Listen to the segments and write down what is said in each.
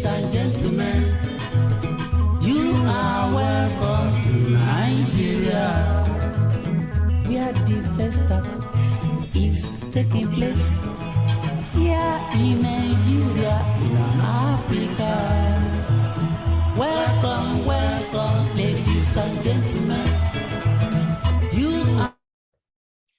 ladies and gentlemen, you are welcome to Nigeria, where the Festac is taking place. Here in Nigeria, in Africa. Welcome, welcome, ladies and gentlemen.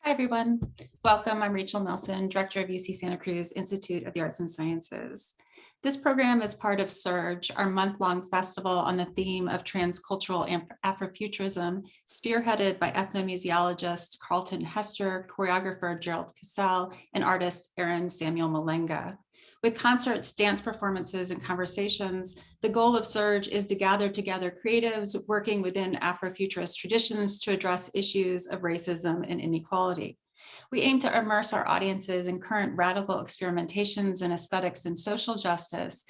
Hi, everyone. Welcome. I'm Rachel Nelson, Director of UC Santa Cruz Institute of the Arts and Sciences. This program is part of Surge, our month-long festival on the theme of transcultural Afrofuturism, spearheaded by ethnomuseologist Carlton Hester, choreographer Gerald Cassell, and artist Aaron Samuel Malenga. With concerts, dance performances, and conversations, the goal of Surge is to gather together creatives working within Afrofuturist traditions to address issues of racism and inequality. We aim to immerse our audiences in current radical experimentations in aesthetics and social justice,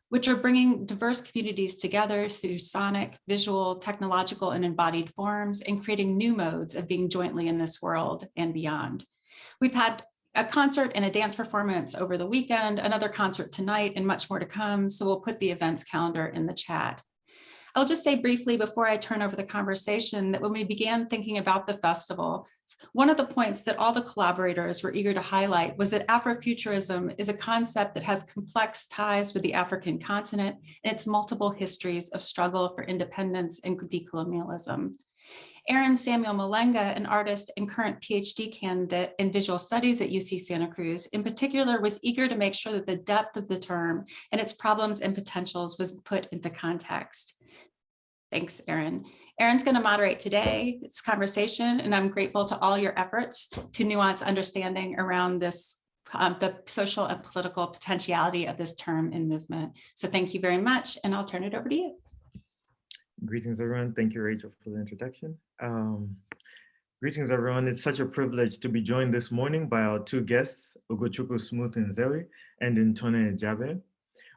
which are bringing diverse communities together through sonic, visual, technological, and embodied forms, and creating new modes of being jointly in this world and beyond. We've had a concert and a dance performance over the weekend, another concert tonight, and much more to come, so we'll put the events calendar in the chat. I'll just say briefly before I turn over the conversation that when we began thinking about the festival, one of the points that all the collaborators were eager to highlight was that Afrofuturism is a concept that has complex ties with the African continent and its multiple histories of struggle for independence and decolonialism. Aaron Samuel Malenga, an artist and current PhD candidate in visual studies at UC Santa Cruz, in particular, was eager to make sure that the depth of the term and its problems and potentials was put into context. Thanks, Aaron. Aaron's going to moderate today's conversation, and I'm grateful to all your efforts to nuance understanding around this, the social and political potentiality of this term and movement. So thank you very much, and I'll turn it over to you. Greetings, everyone. Thank you, Rachel, for the introduction. Greetings, everyone. It's such a privilege to be joined this morning by our two guests, Ugochukwu-Smooth Nzewi and Ntone Edjabe.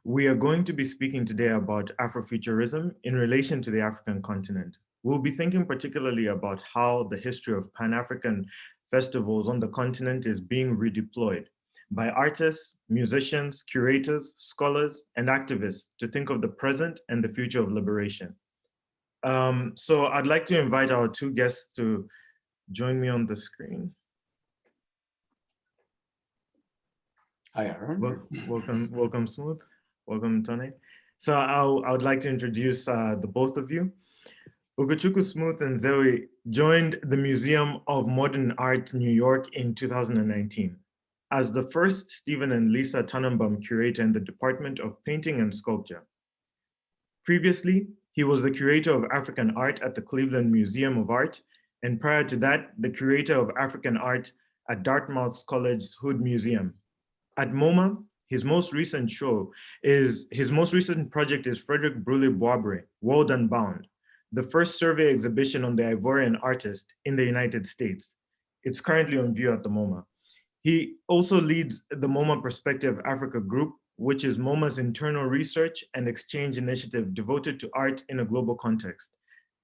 We are going to be speaking today about Afrofuturism in relation to the African continent. We'll be thinking particularly about how the history of Pan-African festivals on the continent is being redeployed by artists, musicians, curators, scholars, and activists to think of the present and the future of liberation. So I'd like to invite our two guests to join me on the screen. Hi, Aaron. Welcome, Smooth. Welcome, Ntone. So I would like to introduce the both of you. Ugochukwu-Smooth and Nzewi joined the Museum of Modern Art, New York in 2019 as the first Stephen and Lisa Tannenbaum curator in the Department of Painting and Sculpture. Previously, he was the curator of African art at the Cleveland Museum of Art, and prior to that, the curator of African art at Dartmouth College's Hood Museum. At MoMA, his most recent project is Frederick Brulé-Boisbré, World Unbound, the first survey exhibition on the Ivorian artist in the United States. It's currently on view at the MoMA. He also leads the MoMA Perspective Africa group, which is MoMA's internal research and exchange initiative devoted to art in a global context.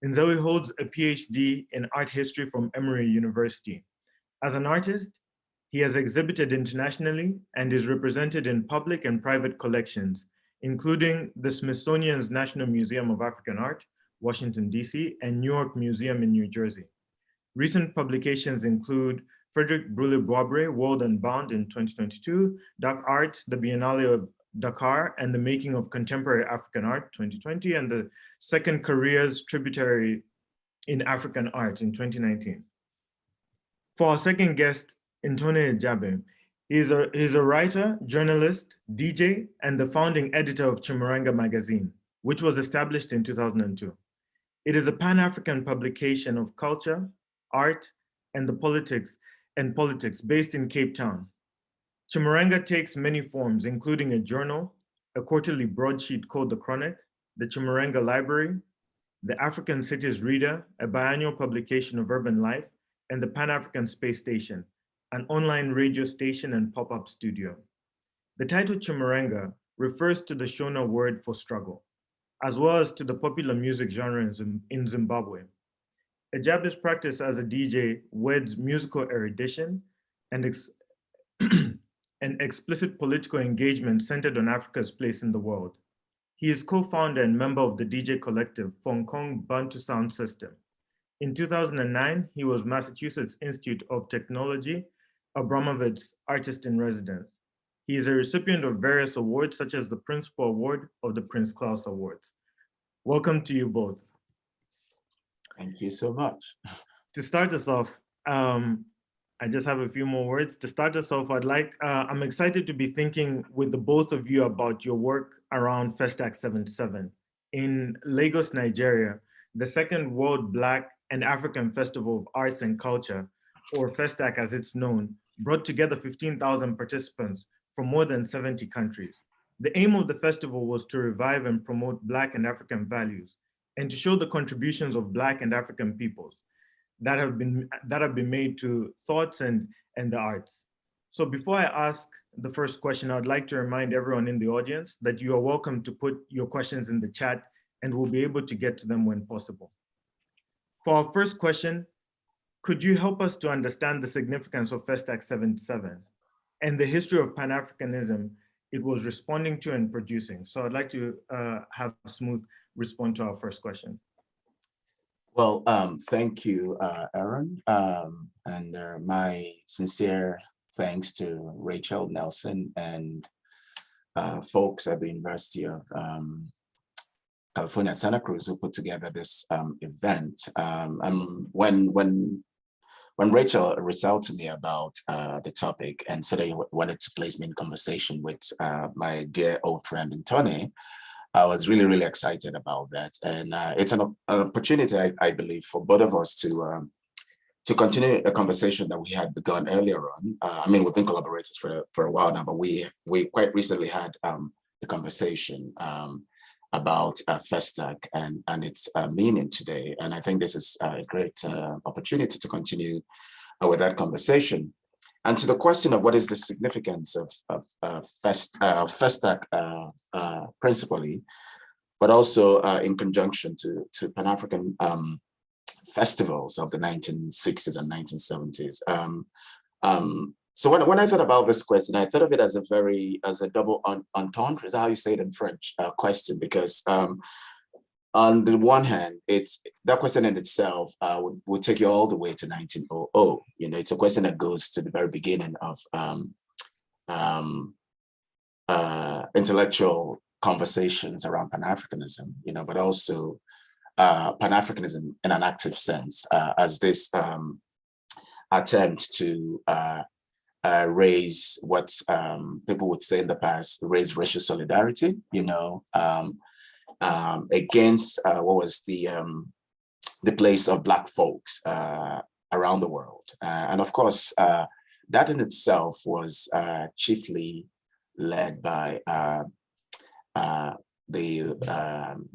Nzewi holds a PhD in art history from Emory University. As an artist, he has exhibited internationally and is represented in public and private collections, including the Smithsonian's National Museum of African Art, Washington, D.C., and New York Museum in New Jersey. Recent publications include Frederick Brulé-Boisbré, World Unbound in 2022, Dark Art, the Biennale of Dakar, and the Making of Contemporary African Art, 2020, and the Second Careers Tributary in African Art in 2019. For our second guest, Ntone Edjabe, he is a writer, journalist, DJ, and the founding editor of Chimurenga magazine, which was established in 2002. It is a Pan-African publication of culture, art, and politics based in Cape Town. Chimurenga takes many forms, including a journal, a quarterly broadsheet called The Chronic, the Chimurenga Library, the African Cities Reader, a biannual publication of urban life, and the Pan-African Space Station, an online radio station and pop-up studio. The title Chimurenga refers to the Shona word for struggle, as well as to the popular music genre in Zimbabwe. Edjabe's practice as a DJ weds musical erudition and explicit political engagement centered on Africa's place in the world. He is co-founder and member of the DJ collective Hong Kong Bantu Sound System. In 2009, he was Massachusetts Institute of Technology Abramovitz's Artist in Residence. He is a recipient of various awards, such as the Principal Award of the Prince Claus Awards. Welcome to you both. Thank you so much. To start us off, I just have a few more words. To start us off, I'm excited to be thinking with the both of you about your work around Festac 77. In Lagos, Nigeria, the second World Black and African Festival of Arts and Culture, or Festac as it's known, brought together 15,000 participants from more than 70 countries. The aim of the festival was to revive and promote Black and African values and to show the contributions of Black and African peoples that have been made to thoughts and the arts. So before I ask the first question, I'd like to remind everyone in the audience that you are welcome to put your questions in the chat and we'll be able to get to them when possible. For our first question, could you help us to understand the significance of Festac 77 and the history of Pan-Africanism it was responding to and producing? So I'd like to have Smooth respond to our first question. Well, thank you, Aaron, and my sincere thanks to Rachel Nelson and folks at the University of California at Santa Cruz who put together this event. When Rachel reached out to me about the topic and said he wanted to place me in conversation with my dear old friend Ntone, I was really, really excited about that. And it's an opportunity, I believe, for both of us to continue a conversation that we had begun earlier on. I mean, we've been collaborators for a while now, but we quite recently had the conversation about Festac and its meaning today. And I think this is a great opportunity to continue with that conversation. And to the question of what is the significance of Festac principally, but also in conjunction to Pan-African festivals of the 1960s and 1970s. So when I thought about this question, I thought of it as a double entendre, is that how you say it in French, question, because on the one hand, that question in itself would take you all the way to 1900. You know, it's a question that goes to the very beginning of intellectual conversations around Pan-Africanism, you know, but also Pan-Africanism in an active sense, as this attempt to raise what people would say in the past, raise racial solidarity, you know, against what was the place of Black folks around the world. And of course, that in itself was chiefly led by the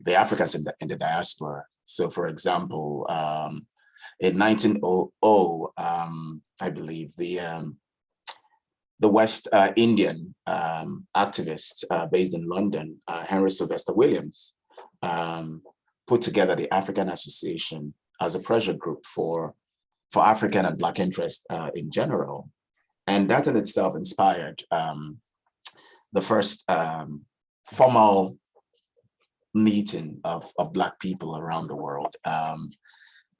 Africans in the diaspora. So for example, in 1900, I believe the West Indian activist based in London, Henry Sylvester Williams, put together the African Association as a pressure group for African and Black interest in general. And that in itself inspired the first formal meeting of Black people around the world.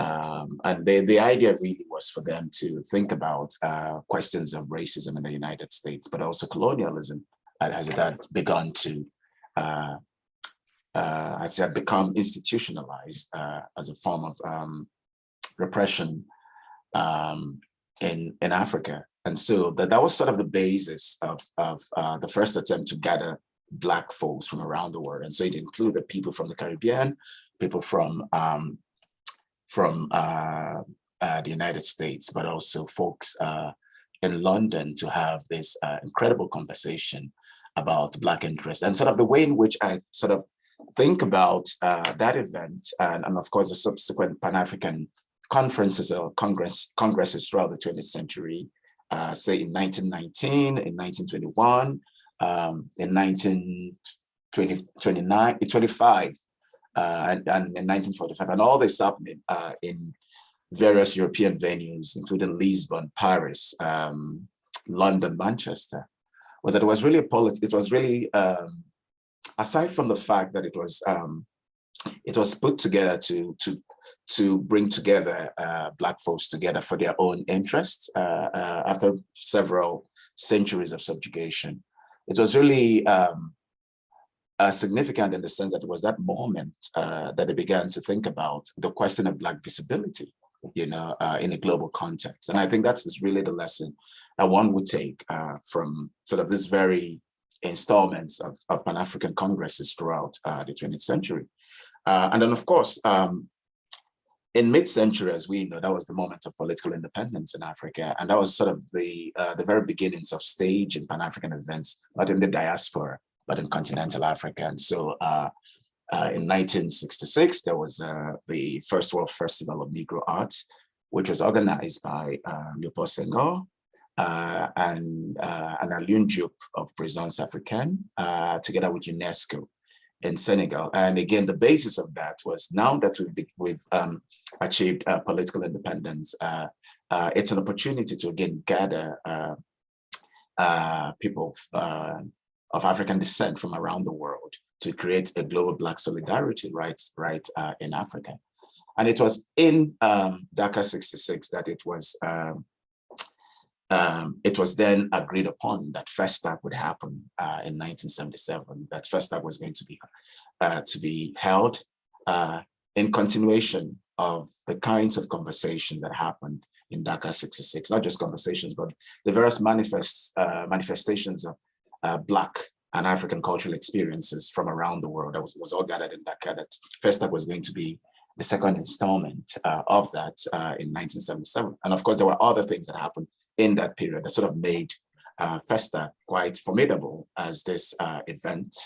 And the idea really was for them to think about questions of racism in the United States, but also colonialism as it had begun to, as it had become institutionalized as a form of repression in Africa. And so that was sort of the basis of the first attempt to gather Black folks from around the world. And so it included people from the Caribbean, people from the United States, but also folks in London to have this incredible conversation about Black interest and sort of the way in which I sort of think about that event and of course the subsequent Pan-African conferences or congresses throughout the 20th century, say in 1919, in 1921, in 1925, and in 1945, and all this happening in various European venues, including Lisbon, Paris, London, Manchester, was that it was really aside from the fact that it was put together to bring together Black folks together for their own interests after several centuries of subjugation. It was really significant in the sense that it was that moment that they began to think about the question of Black visibility, in a global context. And I think that's really the lesson that one would take from sort of this very installments of Pan-African congresses throughout the 20th century. And then, of course, in mid-century, as we know, that was the moment of political independence in Africa. And that was sort of the very beginnings of stage in Pan-African events, not in the diaspora, but in continental Africa. And so in 1966, there was the First World Festival of Negro Art, which was organized by Leopold Senghor and Alioune Diop of Présence Africaine, together with UNESCO in Senegal. And again, the basis of that was, now that we've achieved political independence, it's an opportunity to again gather people of African descent from around the world to create a global Black solidarity right in Africa. And it was in Dakar 66 that it was then agreed upon that Festac would happen in 1977, that Festac was going to be held in continuation of the kinds of conversation that happened in Dakar 66, not just conversations, but the various manifestations of Black and African cultural experiences from around the world. That was all gathered in Dakar. That Festac was going to be the second installment of that in 1977. And of course, there were other things that happened in that period that sort of made Festac quite formidable as this event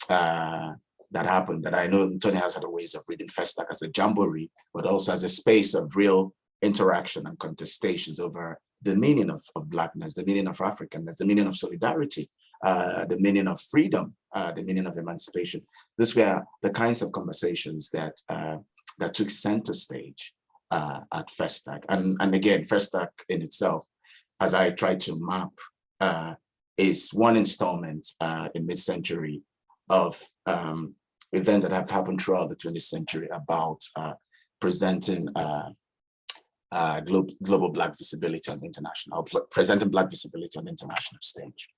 that happened. That I know Ntone has other ways of reading Festac as a jamboree, but also as a space of real interaction and contestations over the meaning of Blackness, the meaning of Africanness, the meaning of solidarity, the meaning of freedom, the meaning of emancipation. These were the kinds of conversations that took center stage at Festac. And again, Festac in itself, as I try to map, is one installment in mid-century of events that have happened throughout the 20th century about presenting global Black visibility on the international, presenting Black visibility on the international stage.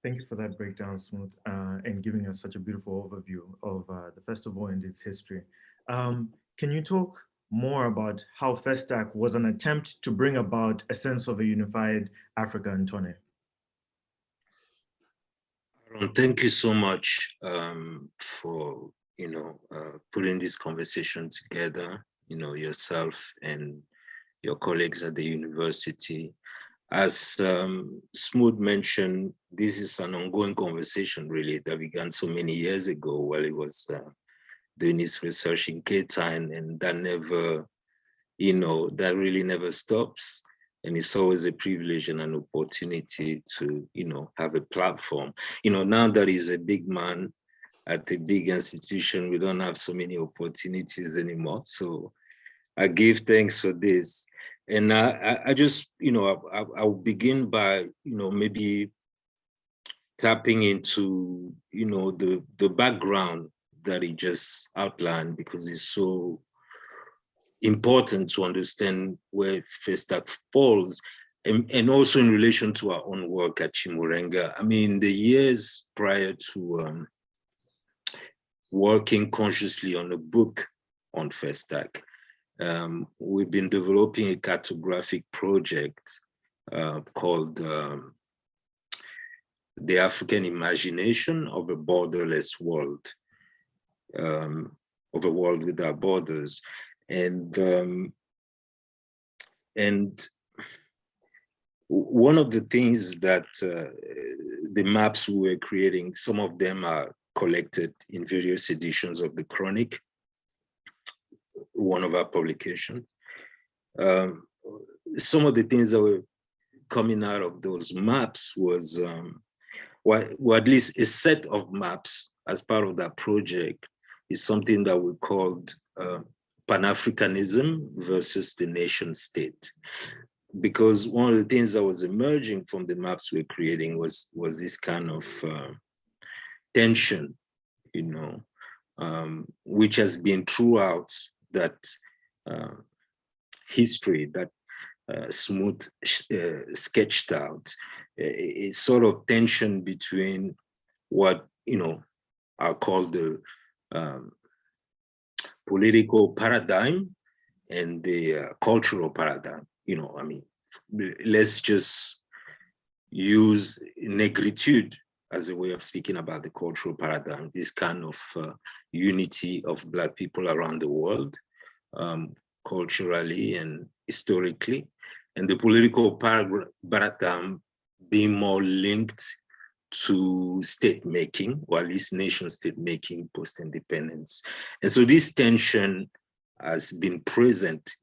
Thank you for that breakdown, Smooth, and giving us such a beautiful overview of the festival and its history. Can you talk more about how Festac was an attempt to bring about a sense of a unified Africa, Ntone? Thank you so much for putting this conversation together. Yourself and your colleagues at the university. As Smooth mentioned, this is an ongoing conversation really that began so many years ago while he was doing his research in Cape Town, and that never, that really never stops. And it's always a privilege and an opportunity to, have a platform. Now that he's a big man at a big institution, we don't have so many opportunities anymore. So I give thanks for this. And I just, I'll begin by, maybe tapping into, the background that he just outlined, because it's so important to understand where Festac falls, and also in relation to our own work at Chimurenga. I mean, the years prior to working consciously on a book on Festac, we've been developing a cartographic project called The African Imagination of a Borderless World, of a world without borders. And one of the things that the maps we were creating, some of them are collected in various editions of the Chronic, one of our publications. Some of the things that were coming out of those maps was, well, at least a set of maps as part of that project is something that we called Pan-Africanism versus the nation state. Because one of the things that was emerging from the maps we're creating was this kind of tension, which has been throughout that history that Smooth sketched out, a sort of tension between what are called the political paradigm and the cultural paradigm. Let's just use negritude as a way of speaking about the cultural paradigm, this kind of unity of Black people around the world, culturally and historically, and the political paradigm being more linked to state making, or at least nation state making post-independence. And so this tension has been present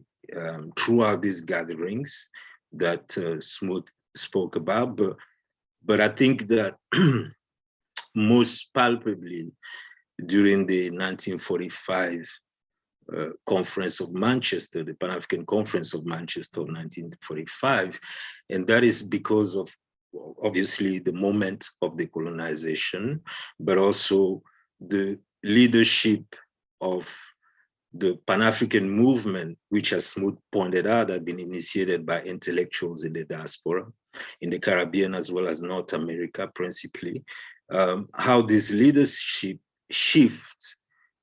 throughout these gatherings that Smooth spoke about, but I think that most palpably during the 1945 Conference of Manchester, the Pan-African Conference of Manchester of 1945, and that is because of obviously the moment of decolonization, but also the leadership of the Pan-African movement, which, as Smooth pointed out, had been initiated by intellectuals in the diaspora, in the Caribbean as well as North America principally, how this leadership shifts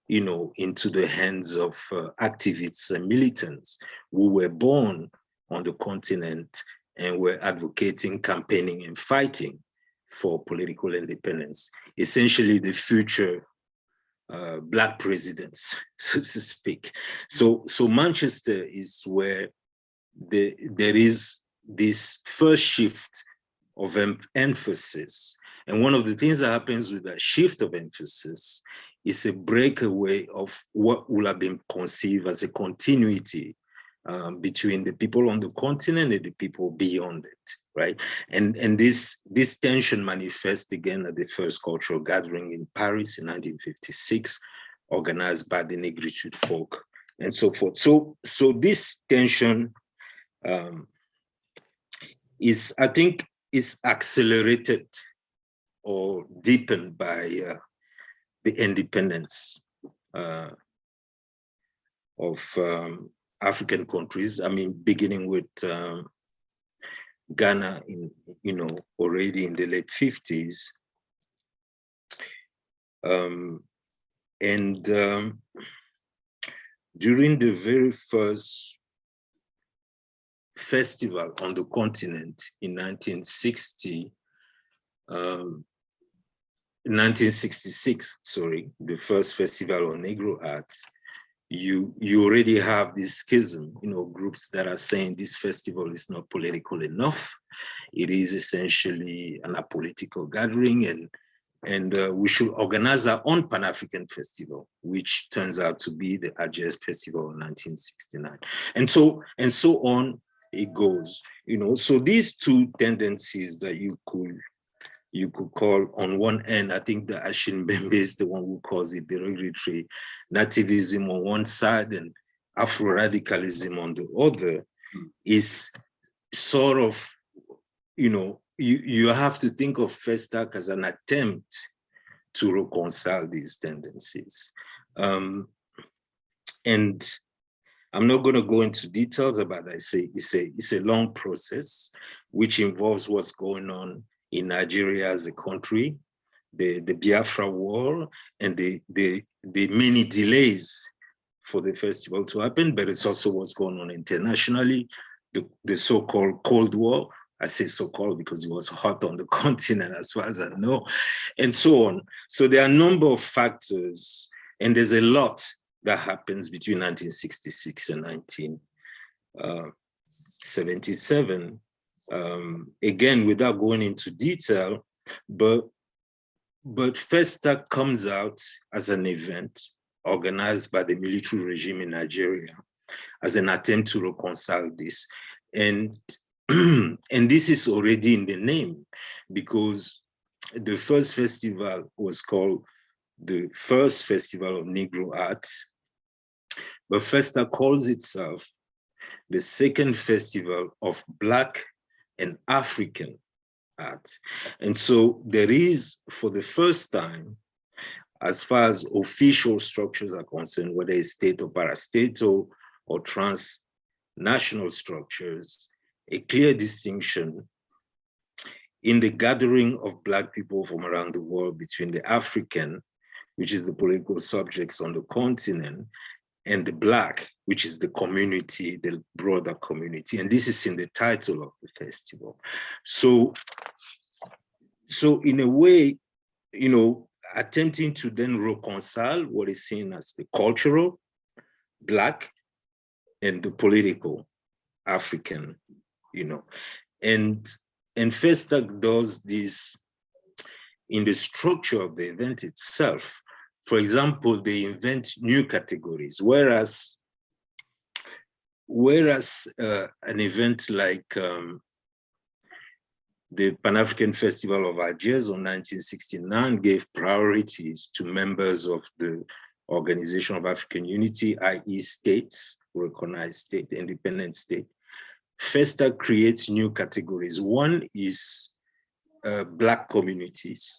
into the hands of activists and militants who were born on the continent and were advocating, campaigning, and fighting for political independence, essentially the future Black presidents, so to speak. So Manchester is where there is this first shift of emphasis. And one of the things that happens with that shift of emphasis is a breakaway of what would have been conceived as a continuity between the people on the continent and the people beyond it, right? And this tension manifests again at the first cultural gathering in Paris in 1956, organized by the Negritude folk and so forth. So this tension I think, is accelerated or deepened by the independence of African countries. I mean, beginning with Ghana already in the late 50s. During the very first festival on the continent in 1966, the first festival on Negro arts, you already have this schism, groups that are saying this festival is not political enough. It is essentially an apolitical gathering, and we should organize our own Pan-African festival, which turns out to be the Algiers Festival in 1969. And so on it goes, So these two tendencies that you could call, on one end, I think the Ashin Bembe is the one who calls it derogatory nativism on one side and Afro-radicalism on the other, is sort of, you have to think of Festac as an attempt to reconcile these tendencies. And I'm not going to go into details about that. It's a long process, which involves what's going on in Nigeria as a country, the Biafra War, and the many delays for the festival to happen, but it's also what's going on internationally, the so-called Cold War. I say so-called because it was hot on the continent as far as I know, and so on. So there are a number of factors, and there's a lot that happens between 1966 and 1977. Again, without going into detail, but Festac comes out as an event organized by the military regime in Nigeria as an attempt to reconcile this. And this is already in the name, because the first festival was called the First Festival of Negro Art, but Festac calls itself the Second Festival of Black and African art. And so there is, for the first time, as far as official structures are concerned, whether it's state or parastatal or transnational structures, a clear distinction in the gathering of Black people from around the world between the African, which is the political subjects on the continent, and the Black, which is the community, the broader community. And this is in the title of the festival. So in a way, you know, attempting to then reconcile what is seen as the cultural Black and the political African, you know. And Festac does this in the structure of the event itself. For example, they invent new categories, whereas an event like the Pan-African Festival of Algiers in 1969 gave priorities to members of the Organization of African Unity, i.e. states, recognized state, independent state. Festac creates new categories. One is Black communities,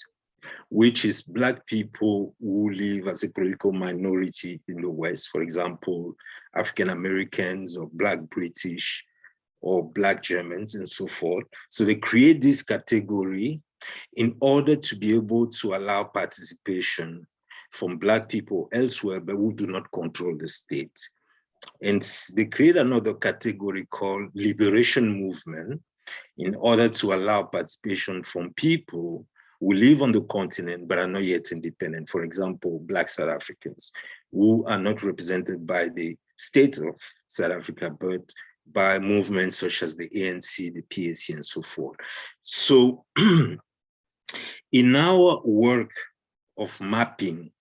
which is Black people who live as a political minority in the West, for example, African Americans or Black British or Black Germans and so forth. So they create this category in order to be able to allow participation from Black people elsewhere, but who do not control the state. And they create another category called Liberation Movement in order to allow participation from people who live on the continent but are not yet independent. For example, Black South Africans who are not represented by the state of South Africa, but by movements such as the ANC, the PAC, and so forth. So in our work of mapping,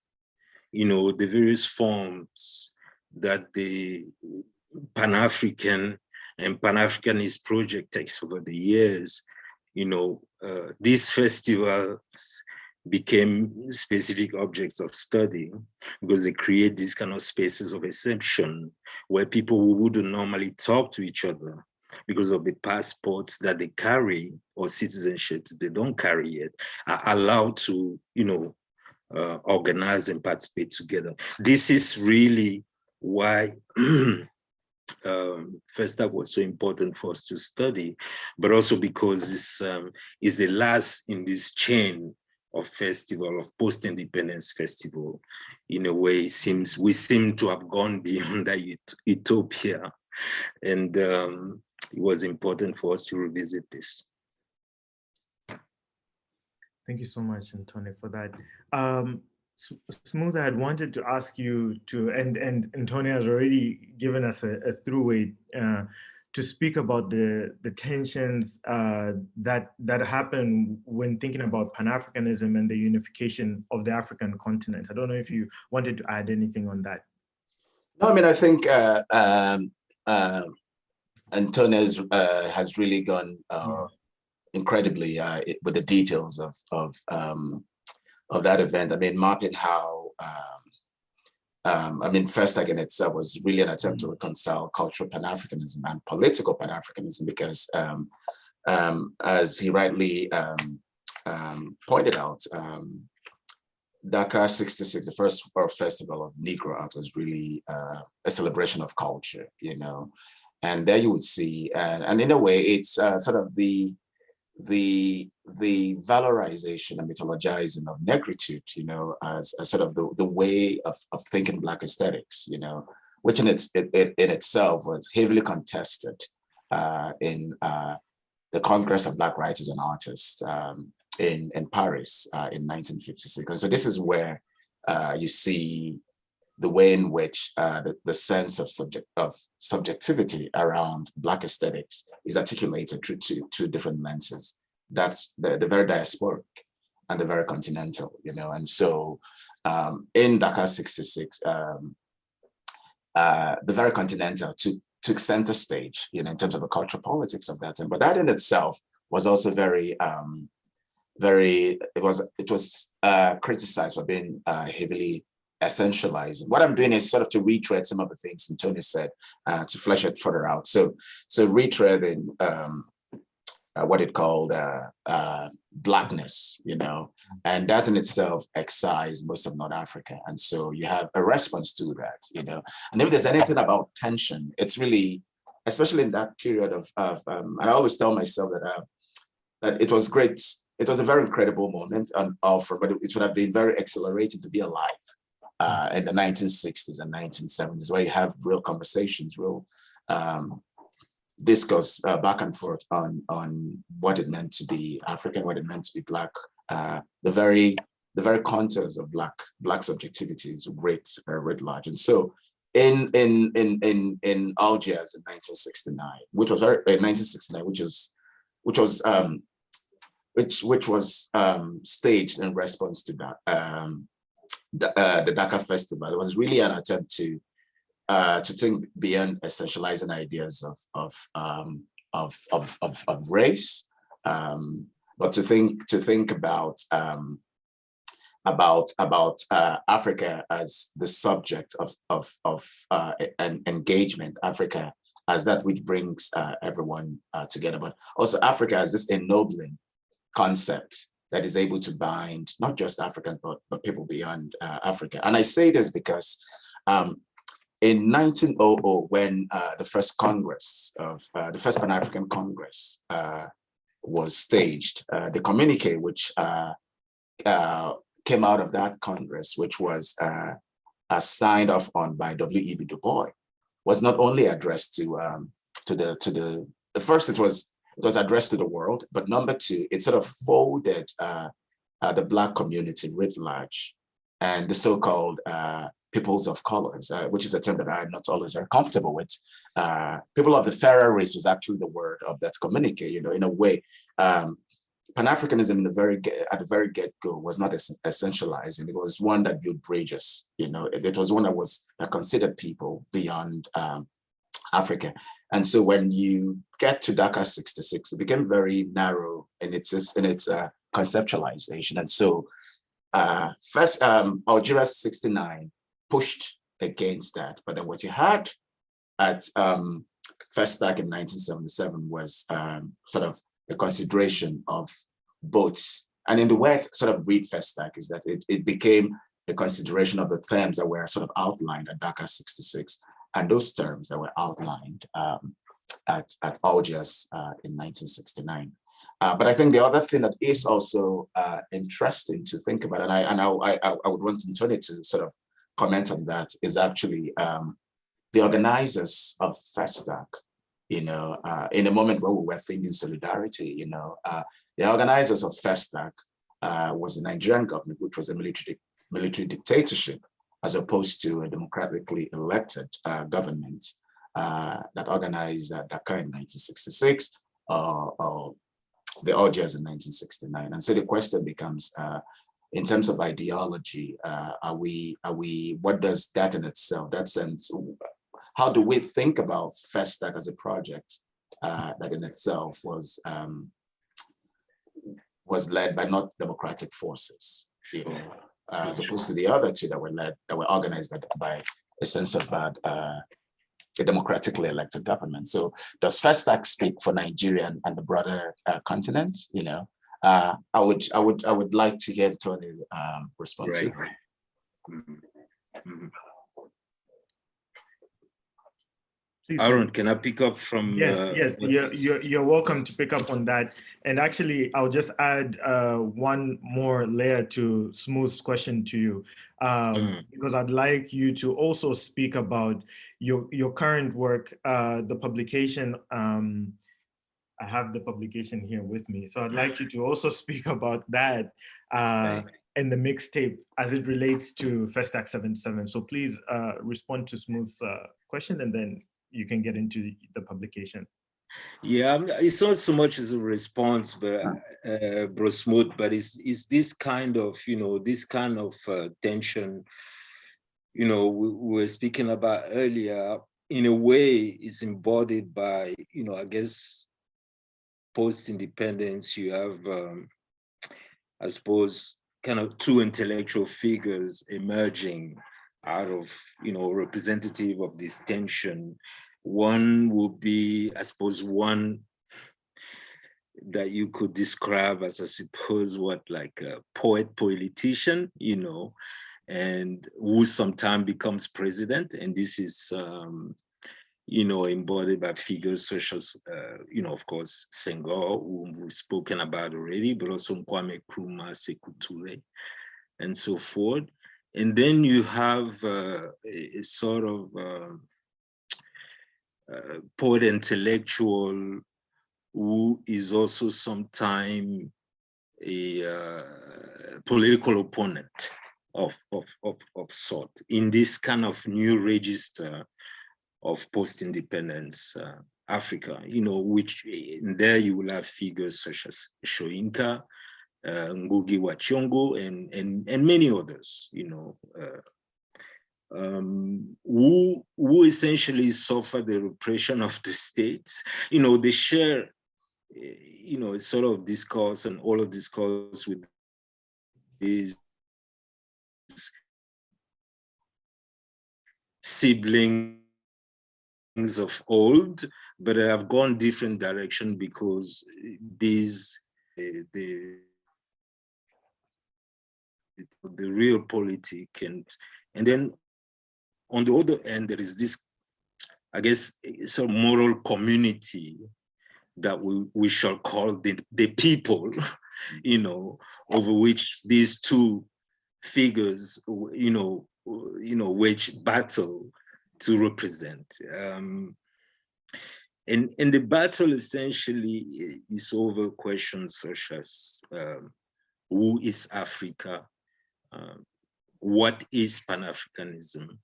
you know, the various forms that the Pan-African and Pan-Africanist project takes over the years, you know, these festivals became specific objects of study because they create these kind of spaces of exception where people who wouldn't normally talk to each other because of the passports that they carry or citizenships they don't carry yet are allowed to, you know, organize and participate together. This is really why Festac was so important for us to study, but also because this is the last in this chain of festival, of post-independence festival. In a way, we seem to have gone beyond that utopia. And it was important for us to revisit this. Thank you so much, Ntone, for that. Smooth, I had wanted to ask you to, and Ntone has already given us a throughway to speak about the tensions that happen when thinking about Pan-Africanism and the unification of the African continent. I don't know if you wanted to add anything on that. No, I mean, I think Ntone has really gone incredibly with the details of that event. I mean, mapping how, I mean, Festac in itself was really an attempt to reconcile cultural Pan-Africanism and political Pan-Africanism because, as he rightly pointed out, Dakar 66, the first World Festival of Negro Art, was really a celebration of culture, you know, and there you would see, and in a way, it's sort of the valorization and mythologizing of negritude, you know, as sort of the way of thinking Black aesthetics, you know, which in itself was heavily contested in the Congress of Black Writers and Artists in Paris in 1956. And so this is where you see the way in which the sense of subjectivity around Black aesthetics is articulated through two different lenses, that's the very diasporic and the very continental, you know. And so in Dakar 66, the very continental took center stage, you know, in terms of the cultural politics of that time. But that in itself was also very, it was criticized for being heavily essentializing. What I'm doing is sort of to retread some of the things Ntone said to flesh it further out. So retreading what it called Blackness, and that in itself excised most of North Africa. And so you have a response to that, and if there's anything about tension, it's really, especially in that period of and I always tell myself that it was great. It was a very incredible moment but it would have been very exhilarating to be alive in the 1960s and 1970s, where you have real conversations, real discourse back and forth on what it meant to be African, what it meant to be Black, the very contours of Black subjectivities writ large. And so in Algiers in 1969, which was staged in response to that, the Dakar Festival. It was really an attempt to think beyond essentializing ideas of race, but to think about Africa as the subject of an engagement, Africa as that which brings everyone together, but also Africa as this ennobling concept that is able to bind not just Africans, but people beyond Africa. And I say this because in 1900, when the first Congress the first Pan-African Congress was staged, the communique which came out of that Congress, which was signed off on by W.E.B. Du Bois, was not only addressed to the first, it was addressed to the world, but number two, it sort of folded the Black community writ large and the so-called peoples of colors, which is a term that I'm not always very comfortable with. People of the fairer race was actually the word of that communique. In a way, Pan-Africanism at the very get-go was not essentialized, and it was one that built bridges. It was one that considered people beyond Africa. And so when you get to Dakar 66, it became very narrow in its conceptualization. And so first, Algeria 69 pushed against that. But then what you had at Festac in 1977 was sort of a consideration of both. And in the way I sort of read Festac is that it became a consideration of the terms that were sort of outlined at Dakar 66, and those terms that were outlined at Algiers in 1969. But I think the other thing that is also interesting to think about, and I would want Ntone to sort of comment on that, is actually the organizers of Festac. In a moment where we were thinking solidarity, the organizers of Festac was the Nigerian government, which was a military dictatorship, as opposed to a democratically elected government that organized Dakar in 1966 or the Algiers in 1969. And so the question becomes, in terms of ideology, what does that in itself, that sense, how do we think about Festac as a project that in itself was led by not democratic forces, as opposed to the other two that were organized by a sense of a democratically elected government? So does Festac speak for Nigeria and the broader continent? I would like to hear Tony's response. Right. Mm-hmm. Mm-hmm. Aaron, can I pick up from? Yes. You're welcome to pick up on that. And actually, I'll just add one more layer to Smooth's question to you, because I'd like you to also speak about your current work, the publication. I have the publication here with me, so I'd like you to also speak about that and the mixtape as it relates to Festac 77. So please respond to Smooth's question, and then you can get into the publication. Yeah, it's not so much as a response, but Bro Smooth, but it's this kind of, tension, we were speaking about earlier. In a way, it's embodied by, I guess, post-independence, you have, I suppose, kind of two intellectual figures emerging out of, representative of this tension. One would be, I suppose, one that you could describe as, I suppose, what, like a poet-politician, you know, and who sometimes becomes president. And this is, you know, embodied by figures such as, you know, of course, Senghor, whom we've spoken about already, but also Kwame Nkrumah, Sekou Touré, and so forth. And then you have a sort of poet intellectual who is also sometimes a political opponent of sort in this kind of new register of post-independence Africa, you know, which there you will have figures such as Shoinka, Ngugi wa Thiong'o, and many others, you know, who essentially suffer the repression of the states. You know, they share, you know, a sort of discourse and all of discourse with these siblings of old, but have gone different direction because these the real politic, and then on the other end there is this, I guess, sort of moral community that we shall call the people, you know, over which these two figures, you know, wage battle to represent. And the battle essentially is over questions such as who is Africa, what is Pan-Africanism?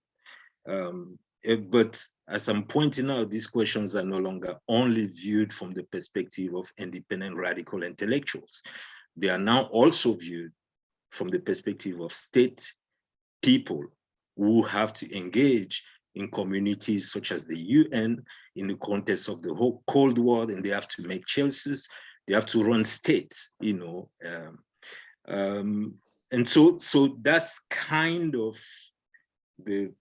But as I'm pointing out, these questions are no longer only viewed from the perspective of independent radical intellectuals. They are now also viewed from the perspective of state people who have to engage in communities such as the UN in the context of the whole Cold War, and they have to make choices. They have to run states, you know. And so that's kind of the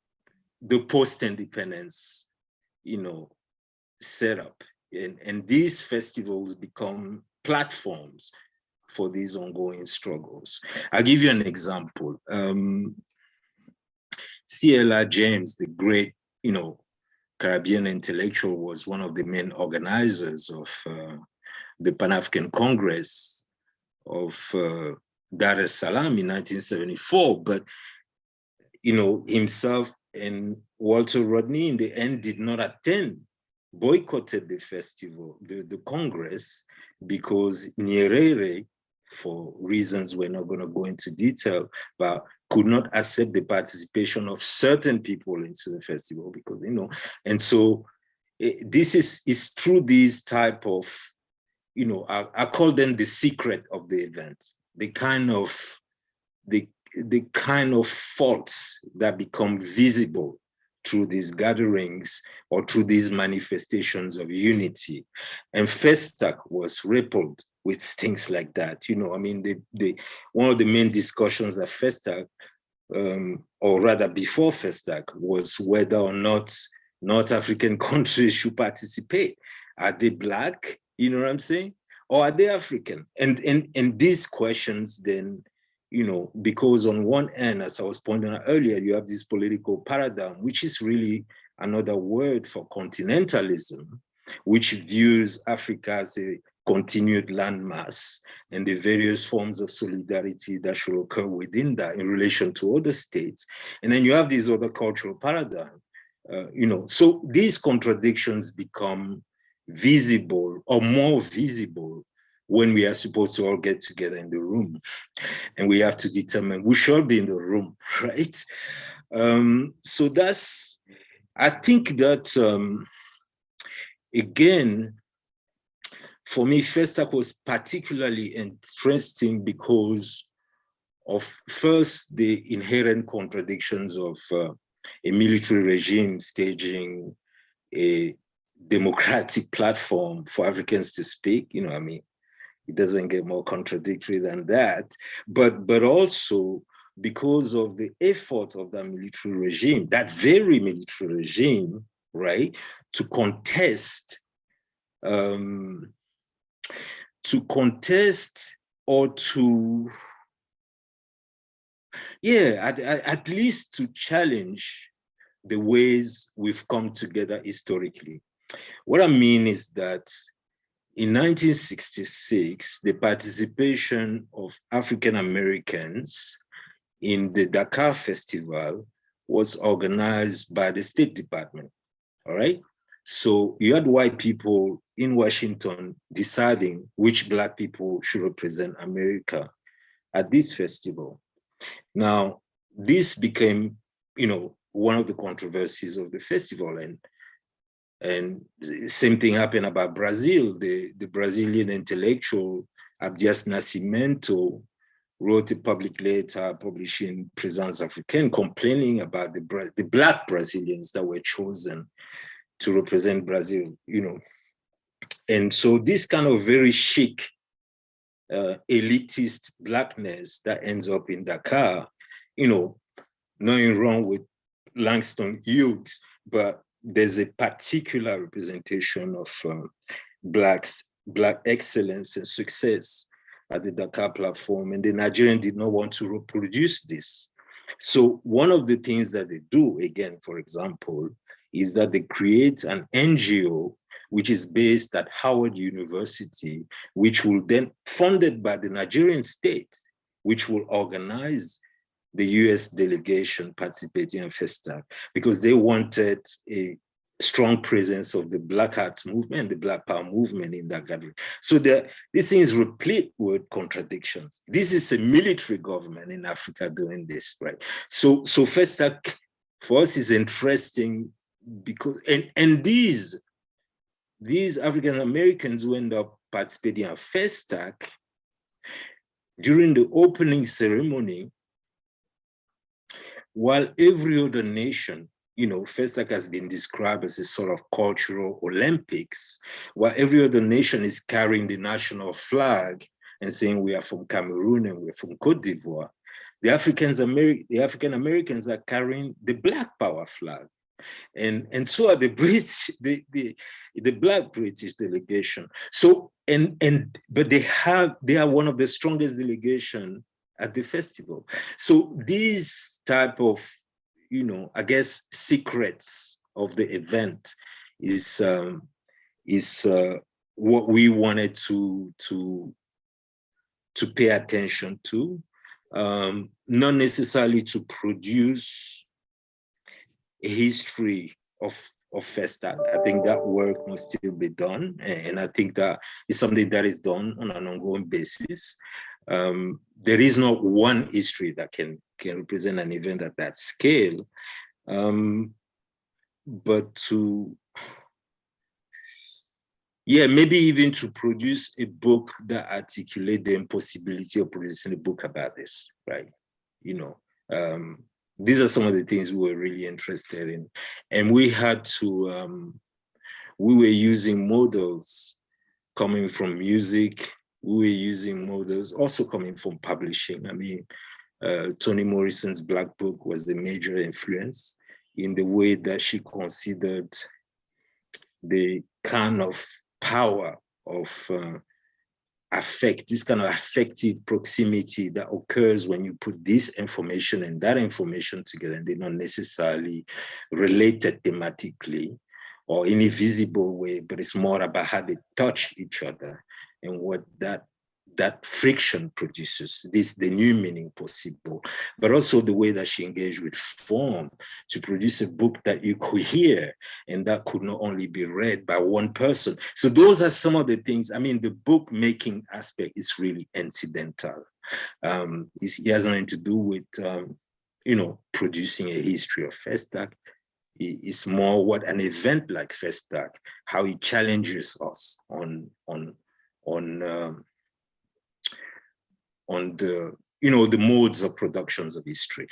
post-independence, you know, setup. And these festivals become platforms for these ongoing struggles. I'll give you an example. C.L.R. James, the great, you know, Caribbean intellectual, was one of the main organizers of the Pan-African Congress of Dar es Salaam in 1974. But, you know, himself and Walter Rodney in the end did not attend, boycotted the festival, the Congress, because Nyerere, for reasons we're not going to go into detail, but could not accept the participation of certain people into the festival because, you know, and so this is through these type of, you know, I call them the secret of the event, the kind of faults that become visible through these gatherings or through these manifestations of unity. And Festac was rippled with things like that. You know, I mean, one of the main discussions at Festac, or rather before Festac, was whether or not North African countries should participate. Are they Black? You know what I'm saying? Or are they African? And these questions then, you know, because on one end, as I was pointing out earlier, you have this political paradigm, which is really another word for continentalism, which views Africa as a continued landmass and the various forms of solidarity that should occur within that in relation to other states. And then you have these other cultural paradigms, you know, so these contradictions become visible or more visible when we are supposed to all get together in the room and we have to determine who shall be in the room, right? So that's, I think that, again, for me, Festac was particularly interesting because of first the inherent contradictions of a military regime staging a democratic platform for Africans to speak. You know, I mean, it doesn't get more contradictory than that, but also because of the effort of that military regime, that very military regime, right, to contest to contest or to, at least to challenge the ways we've come together historically. What I mean is that in 1966, the participation of African Americans in the Dakar Festival was organized by the State Department, all right? So you had white people in Washington deciding which Black people should represent America at this festival. Now, this became, one of the controversies of the festival, and same thing happened about Brazil. The Brazilian intellectual Abdias Nascimento wrote a public letter publishing Présence Africaine complaining about the Black Brazilians that were chosen to represent Brazil, And so this kind of very chic, elitist Blackness that ends up in Dakar, nothing wrong with Langston Hughes, but there's a particular representation of Black excellence and success at the Dakar platform, and the Nigerians did not want to reproduce this. So one of the things that they do, again, for example, is that they create an NGO which is based at Howard University, which will then, funded by the Nigerian state, which will organize the US delegation participating in Festac, because they wanted a strong presence of the Black Arts movement, the Black Power movement in that gathering. So this thing is replete with contradictions. This is a military government in Africa doing this, right? So Festac for us is interesting because, and these African Americans who end up participating at Festac, during the opening ceremony, while every other nation, Festac has been described as a sort of cultural Olympics, while every other nation is carrying the national flag and saying we are from Cameroon and we're from Cote d'Ivoire, the African Americans are carrying the Black Power flag. And so are the British, the Black British delegation. So, but they are one of the strongest delegations at the festival. So these type of, I guess, secrets of the event is what we wanted to pay attention to, not necessarily to produce a history of Festac. I think that work must still be done, and I think that is something that is done on an ongoing basis. There is not one history that can represent an event at that scale, but maybe even to produce a book that articulates the impossibility of producing a book about this, right? These are some of the things we were really interested in, and we had to. We were using models coming from music. We were using models also coming from publishing. I mean, Toni Morrison's Black Book was the major influence in the way that she considered the kind of power of this kind of affective proximity that occurs when you put this information and that information together, and they're not necessarily related thematically or in a visible way, but it's more about how they touch each other and what that friction produces, the new meaning possible, but also the way that she engaged with form to produce a book that you could hear and that could not only be read by one person. So those are some of the things. I mean, the book making aspect is really incidental. It has nothing to do with, producing a history of Festac. It's more what an event like Festac, how it challenges us on the the modes of productions of history.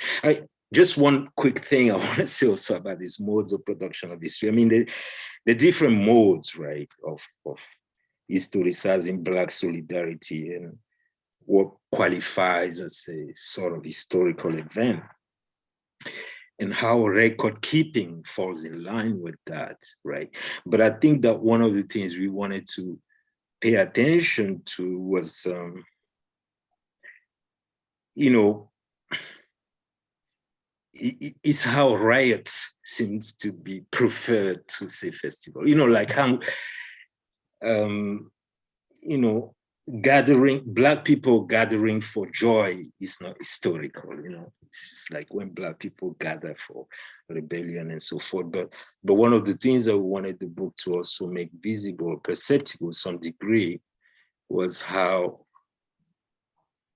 Just one quick thing I want to say also about these modes of production of history. I mean, the different modes, right, of historicizing Black solidarity and what qualifies as a sort of historical event, and how record keeping falls in line with that, right? But I think that one of the things we wanted to pay attention to was, you know, it's how riots seems to be preferred to say festival. You know, like how, you know, Black people gathering for joy is not historical, you know. It's just like when Black people gather for rebellion and so forth. But one of the things that we wanted the book to also make visible, perceptible to some degree, was how,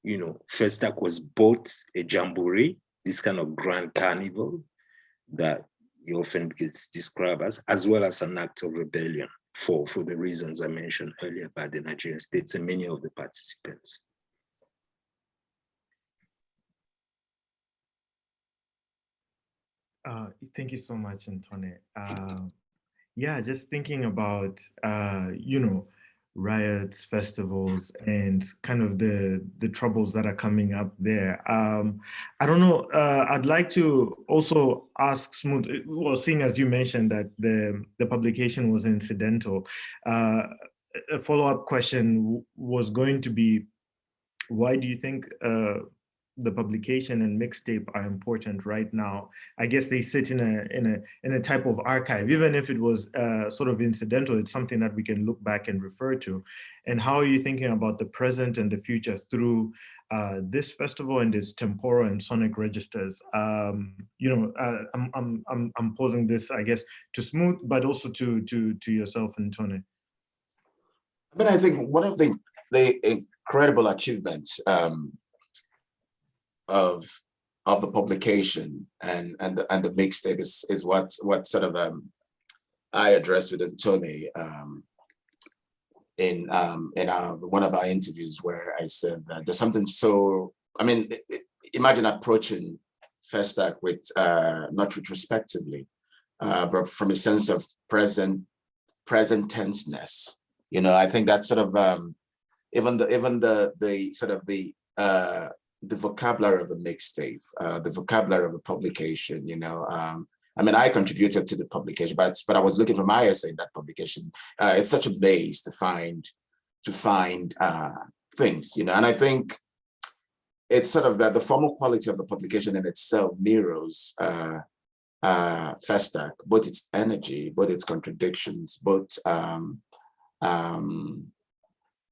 you know, Festac was both a jamboree, this kind of grand carnival that he often gets described as well as an act of rebellion for the reasons I mentioned earlier by the Nigerian states and many of the participants. Thank you so much, Ntone. Yeah, just thinking about, you know, riots, festivals, and kind of the troubles that are coming up there. I don't know, I'd like to also ask Smooth, well, seeing as you mentioned that the publication was incidental, a follow-up question was going to be, why do you think the publication and mixtape are important right now? I guess they sit in a type of archive, even if it was sort of incidental. It's something that we can look back and refer to. And how are you thinking about the present and the future through this festival and its temporal and sonic registers? You know, I'm posing this, I guess, to Smooth, but also to yourself and Ntone. I mean, I think one of the incredible achievements of the publication and the mixtape is what sort of I addressed with Ntone in one of our interviews, where I said that there's something so, I mean, imagine approaching Festac with not retrospectively, but from a sense of present tenseness. You know, I think that's sort of even the sort of the vocabulary of the mixtape, the vocabulary of the publication. You know, I mean, I contributed to the publication, but I was looking for my essay in that publication. It's such a maze to find things, you know, and I think it's sort of that the formal quality of the publication in itself mirrors Festac, both its energy, both its contradictions, both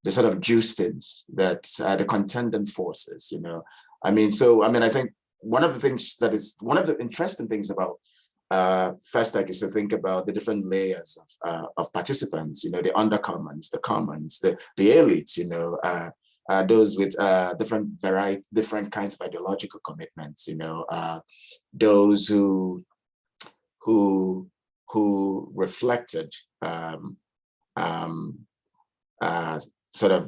the sort of juices that the contending forces, you know. I mean, I think one of the interesting things about Festac is to think about the different layers of participants, you know, the undercommons, the commons, the elites, you know, those with different kinds of ideological commitments, you know, those who reflected sort of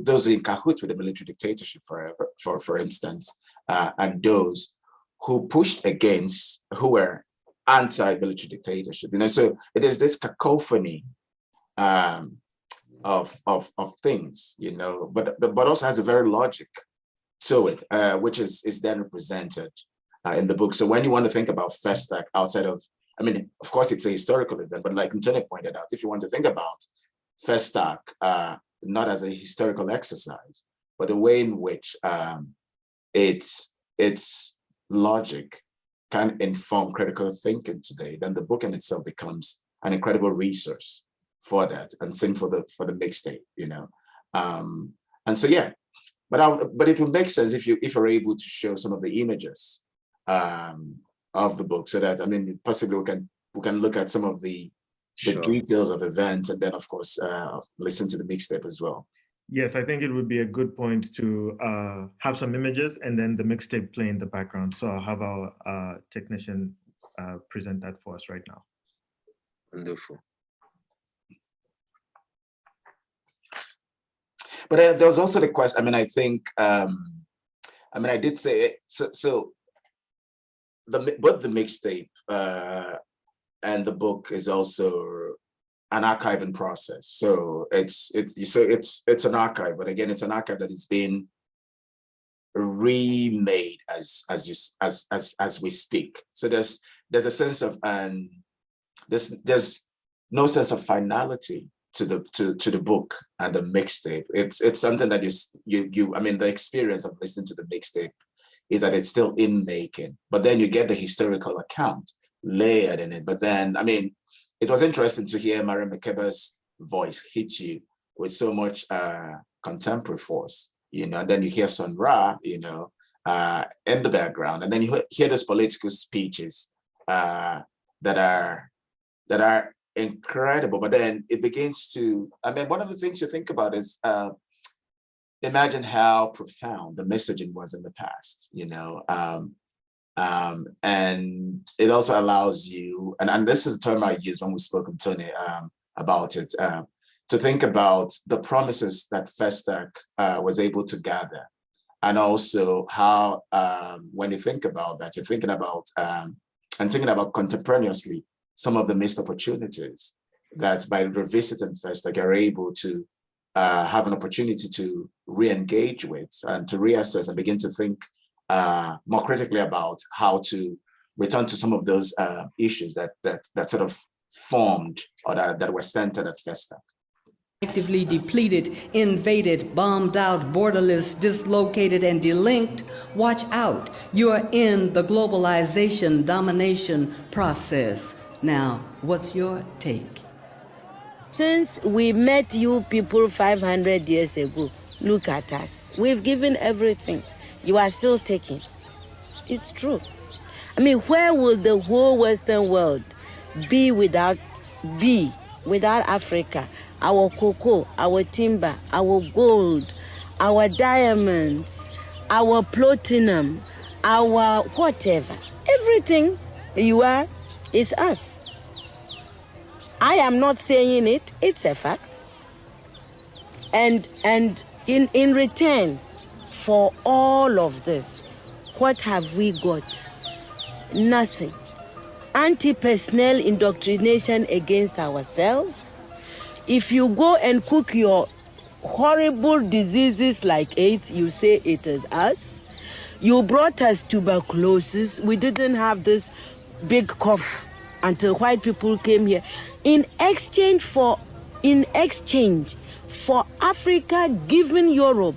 those in cahoots with the military dictatorship, for instance, and those who pushed against, who were anti-military dictatorship. You know, so it is this cacophony of things, you know, but also has a very logic to it, which is then represented in the book. So when you want to think about Festac outside of, I mean, of course, it's a historical event, but like Ntone pointed out, if you want to think about Festac, not as a historical exercise, but the way in which its logic can inform critical thinking today, then the book in itself becomes an incredible resource for that, and same for the mixtape, you know. And so yeah, but it would make sense if you're able to show some of the images of the book, so that, I mean, possibly we can look at some of the details of events, and then of course listen to the mixtape as well. Yes, I think it would be a good point to have some images and then the mixtape play in the background. So I'll have our technician present that for us right now. Wonderful. But there was also the question, I mean, I think, I mean, I did say, so both the mixtape and the book is also an archiving process. So it's an archive, but again, it's an archive that is being remade as we speak. So there's a sense of, there's no sense of finality the book and the mixtape. It's something that you I mean, the experience of listening to the mixtape is that it's still in making, but then you get the historical account layered in it. But then, I mean, it was interesting to hear Mariam Makeba's voice hit you with so much contemporary force, you know, and then you hear Sun Ra, you know, in the background, and then you hear those political speeches that are incredible. But then it begins to, I mean, one of the things you think about is imagine how profound the messaging was in the past, you know, and it also allows you, and this is a term I used when we spoke with Ntone about it, to think about the promises that Festac was able to gather. And also how, when you think about that, you're thinking about, and thinking about contemporaneously, some of the missed opportunities that by revisiting Festac, you're able to have an opportunity to re-engage with and to reassess and begin to think more critically about how to return to some of those issues that sort of formed or that were centered at Festac. Actively depleted, invaded, bombed out, borderless, dislocated, and delinked, watch out. You are in the globalization domination process. Now, what's your take? Since we met you people 500 years ago, look at us. We've given everything. You are still taking. It's true. I mean, where will the whole Western world be without Africa? Our cocoa, our timber, our gold, our diamonds, our platinum, our whatever. Everything you are is us. I am not saying it, it's a fact. And in return for all of this, what have we got? Nothing. Anti-personnel indoctrination against ourselves. If you go and cook your horrible diseases like AIDS, you say it is us. You brought us tuberculosis. We didn't have this big cough until white people came here. In exchange for Africa giving Europe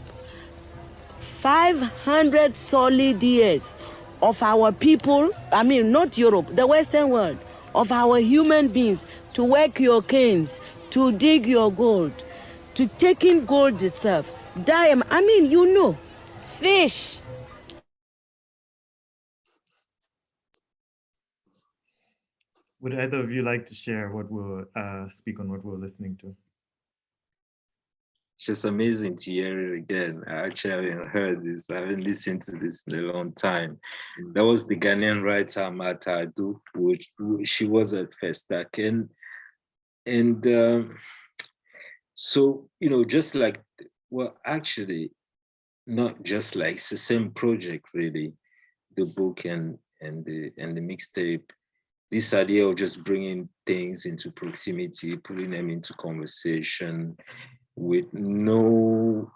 500 solid years of our people, I mean, not Europe, the Western world, of our human beings to work your canes, to dig your gold, to take in gold itself, diamond, I mean, you know, fish. Would either of you like to share what we'll speak on what we're listening to? It's just amazing to hear it again. I actually haven't heard this. I haven't listened to this in a long time. That was the Ghanaian writer Mata Adu, which she was at Festac. And so, you know, just like, well, actually, not just like, it's the same project, really, the book and the mixtape. This idea of just bringing things into proximity, putting them into conversation with no,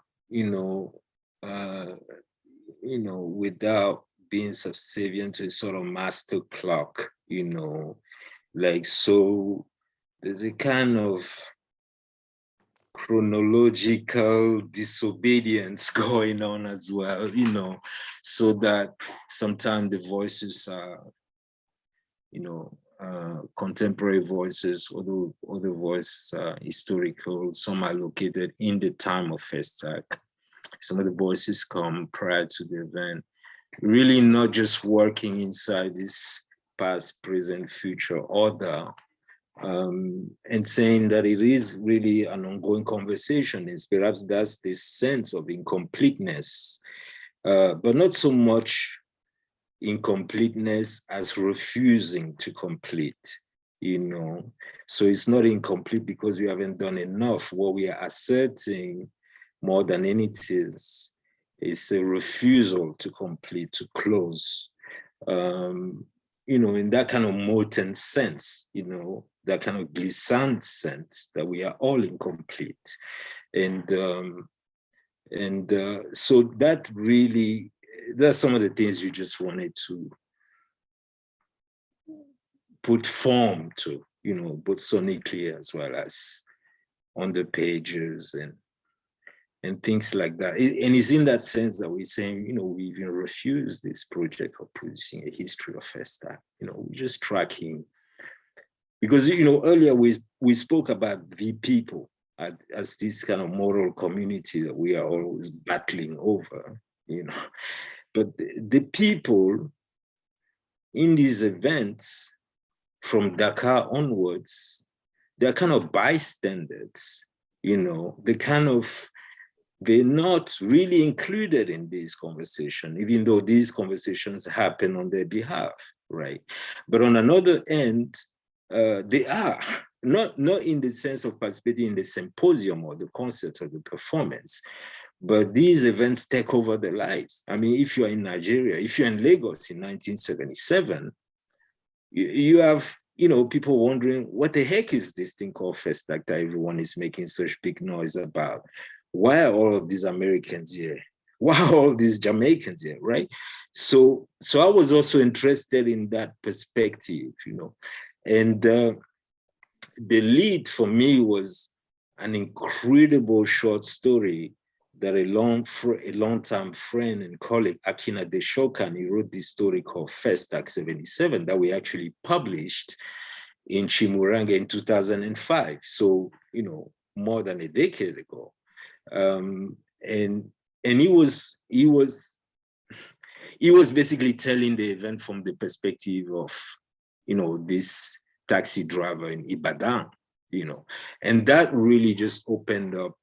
without being subservient to a sort of master clock, like, so there's a kind of chronological disobedience going on as well, so that sometimes the voices are, contemporary voices, other voices are historical, some are located in the time of Festac. Some of the voices come prior to the event. Really not just working inside this past, present, future order, and saying that it is really an ongoing conversation. Is perhaps that's this sense of incompleteness, but not so much incompleteness as refusing to complete, So it's not incomplete because we haven't done enough. What we are asserting more than anything is a refusal to complete, to close, in that kind of molten sense, that kind of glissant sense that we are all incomplete. And so that really, that's some of the things you just wanted to put form to, both sonically as well as on the pages and things like that. And it's in that sense that we're saying, you know, we even refuse this project of producing a history of Festac. You know, we're just tracking. Because, you know, earlier we spoke about the people as this kind of moral community that we are always battling over, you know. But the people in these events from Dakar onwards, they're kind of bystanders, you know, they're not really included in this conversation, even though these conversations happen on their behalf, right? But on another end, they are not in the sense of participating in the symposium or the concert or the performance, but these events take over their lives. I mean, if you're in Nigeria, if you're in Lagos in 1977, you have, you know, people wondering, what the heck is this thing called Festac that everyone is making such big noise about? Why are all of these Americans here? Why are all these Jamaicans here, right? So I was also interested in that perspective, you know. And the lead for me was an incredible short story that a long-time friend and colleague, Akina Deshokan, he wrote this story called Festac 77 that we actually published in Chimurenga in 2005. So, you know, more than a decade ago. And he was basically telling the event from the perspective of, you know, this taxi driver in Ibadan, you know, and that really just opened up,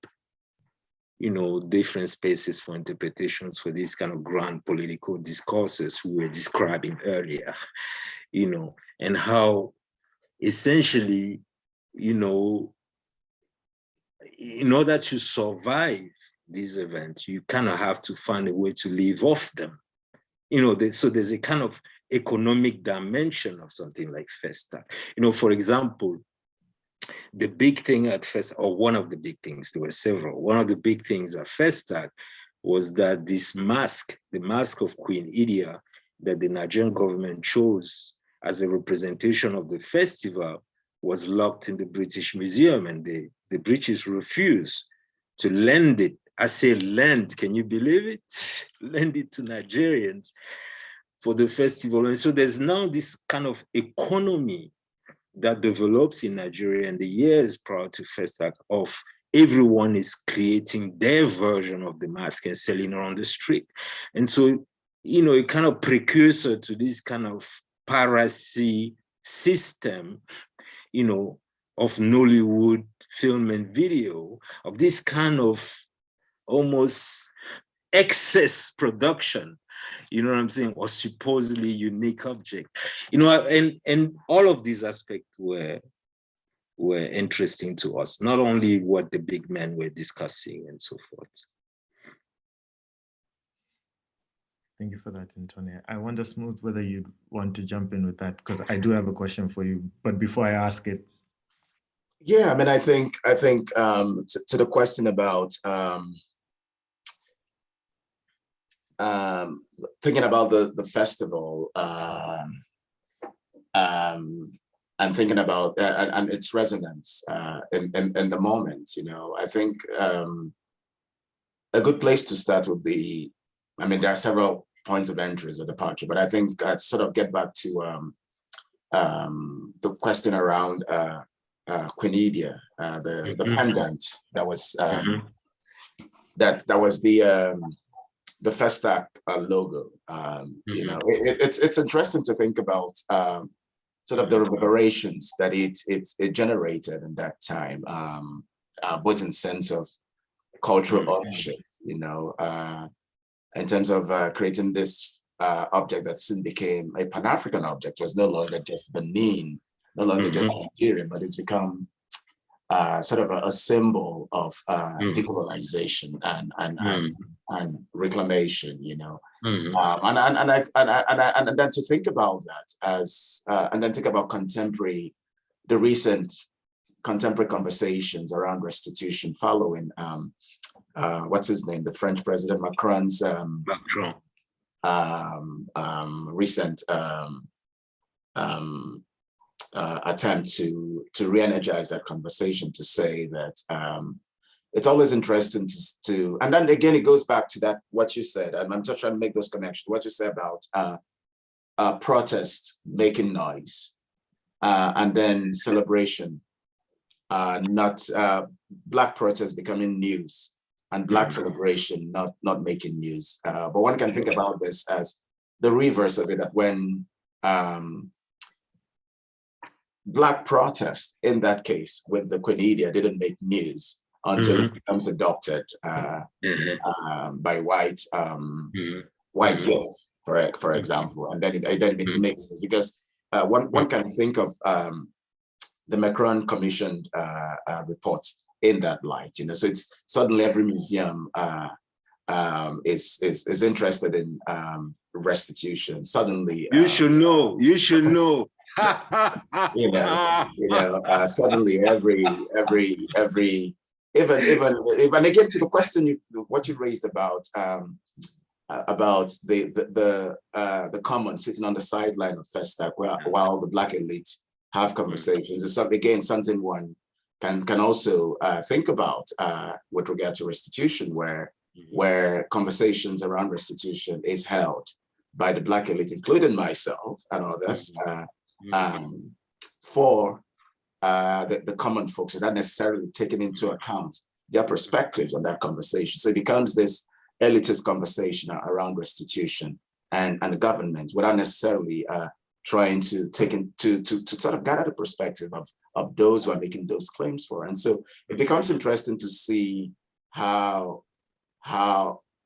you know, different spaces for interpretations for these kind of grand political discourses we were describing earlier, you know, and how essentially, you know, in order to survive these events, you kind of have to find a way to live off them. You know, so there's a kind of economic dimension of something like Festac. You know, for example, the big thing at Festac, or one of the big things, there were several, one of the big things at Festac was that this mask, the mask of Queen Idia, that the Nigerian government chose as a representation of the festival, was locked in the British Museum, and the British refused to lend it. I say lend, can you believe it? Lend it to Nigerians for the festival. And so there's now this kind of economy that develops in Nigeria in the years prior to Festac of everyone is creating their version of the mask and selling around the street. And so, you know, a kind of precursor to this kind of piracy system, you know, of Nollywood film and video, of this kind of almost excess production, you know what I'm saying, or supposedly unique object, you know, and all of these aspects were interesting to us, not only what the big men were discussing and so forth. Thank you for that, Ntone. I wonder, Smooth, whether you want to jump in with that, because I do have a question for you, but before I ask it. Yeah, I mean, I think to the question about thinking about the festival and thinking about and its resonance in the moment, you know, I think a good place to start would be, I mean, there are several points of entry or departure, but I think I'd sort of get back to the question around Queen Idia, the pendant that was that was the Festac logo. You know, it's interesting to think about sort of the reverberations that it generated in that time, both in sense of cultural ownership, you know, in terms of creating this object that soon became a Pan-African object. It was no longer just Benin, no longer just Nigeria, but it's become sort of a symbol of decolonization and reclamation, you know. And then to think about that as, and then think about the recent contemporary conversations around restitution following, what's his name, the French President Macron's recent attempt to re-energize that conversation, to say that it's always interesting to, and then again, it goes back to that, what you said, and I'm just trying to make those connections, what you said about protest making noise, and then celebration, not Black protest becoming news, and Black celebration not making news. But one can think about this as the reverse of it, that when Black protest, in that case, with the Queen didn't make news until it becomes adopted by white guilt, for example, and then it makes sense, because one can think of the Macron commissioned report in that light, you know. So it's suddenly every museum is interested in restitution. Suddenly, you should know. Suddenly every even again, to the question what you raised about the common sitting on the sideline of Festac while the Black elite have conversations, is something one can also think about with regard to restitution, where conversations around restitution is held by the Black elite, including myself and others, for the common folks, without necessarily taking into account their perspectives on that conversation. So it becomes this elitist conversation around restitution and the government, without necessarily trying to sort of gather the perspective of those who are making those claims for. And so it becomes interesting to see how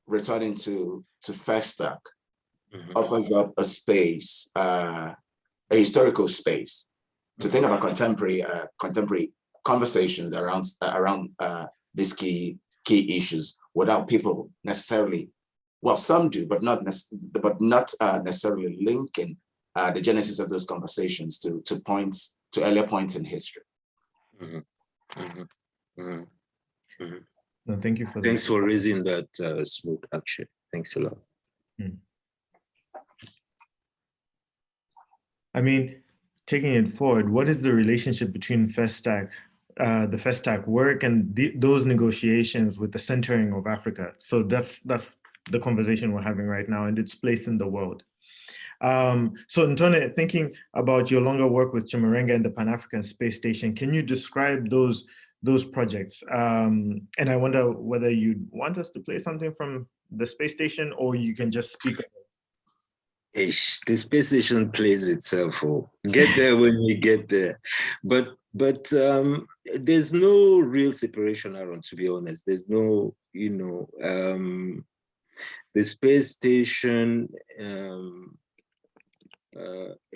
returning to Festac offers up a space, a historical space, to think about contemporary conversations around these key issues, without people necessarily, well, some do, but not necessarily linking the genesis of those conversations to earlier points in history. No, thank you for Thanks for raising that, Smooth, actually. Thanks a lot. I mean, taking it forward, what is the relationship between Festac, the Festac work, and those negotiations with the centering of Africa? So that's the conversation we're having right now, and its place in the world. So Ntone, thinking about your longer work with Chimurenga and the Pan-African Space Station, can you describe those projects? And I wonder whether you'd want us to play something from the space station, or you can just speak. The space station plays itself. Get there when you get there. But there's no real separation around, to be honest. There's no, the space station in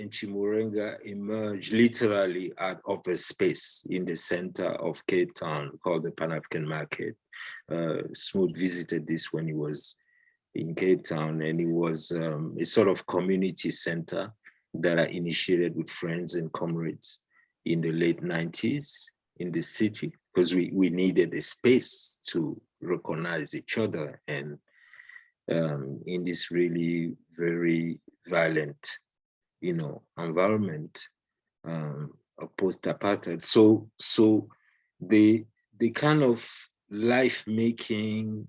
Chimurenga emerged literally out of a space in the center of Cape Town called the Pan-African Market. Smooth visited this when he was in Cape Town, and it was a sort of community center that I initiated with friends and comrades in the late 90s in the city, because we needed a space to recognize each other, and in this really very violent, environment of post-apartheid. So the kind of life-making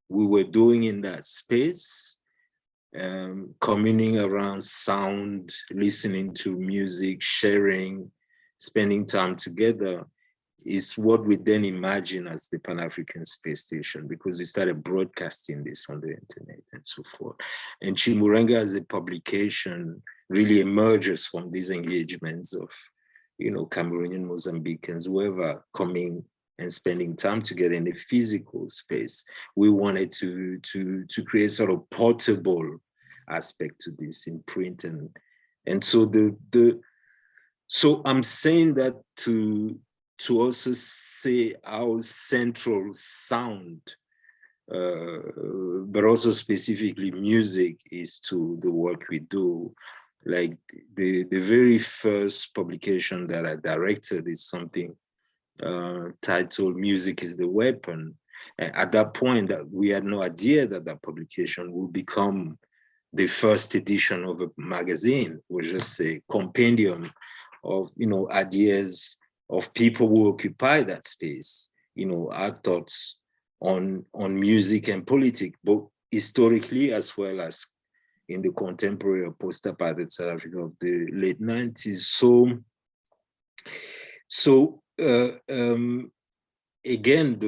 we were doing in that space, communing around sound, listening to music, sharing, spending time together, is what we then imagine as the Pan-African Space Station, because we started broadcasting this on the internet and so forth. And Chimurenga as a publication really emerges from these engagements of, Cameroonian, Mozambicans, whoever coming and spending time together in a physical space. We wanted to create sort of portable aspect to this in print, and so so I'm saying that to also say how central sound, but also specifically music, is to the work we do. Like the very first publication that I directed is something titled "Music is the Weapon." And at that point, that we had no idea that publication would become the first edition of a magazine. It was just a compendium of, ideas of people who occupy that space, our thoughts on music and politics, both historically as well as in the contemporary or post-apartheid South Africa of the late 90s. So again,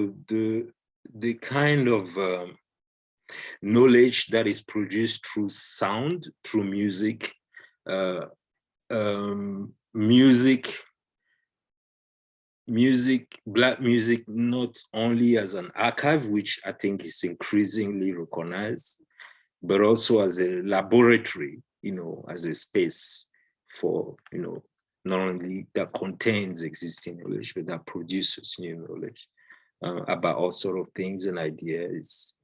the kind of knowledge that is produced through sound, through music, Black music, not only as an archive, which I think is increasingly recognized, but also as a laboratory, as a space for, not only that contains existing knowledge, but that produces new knowledge about all sort of things and ideas.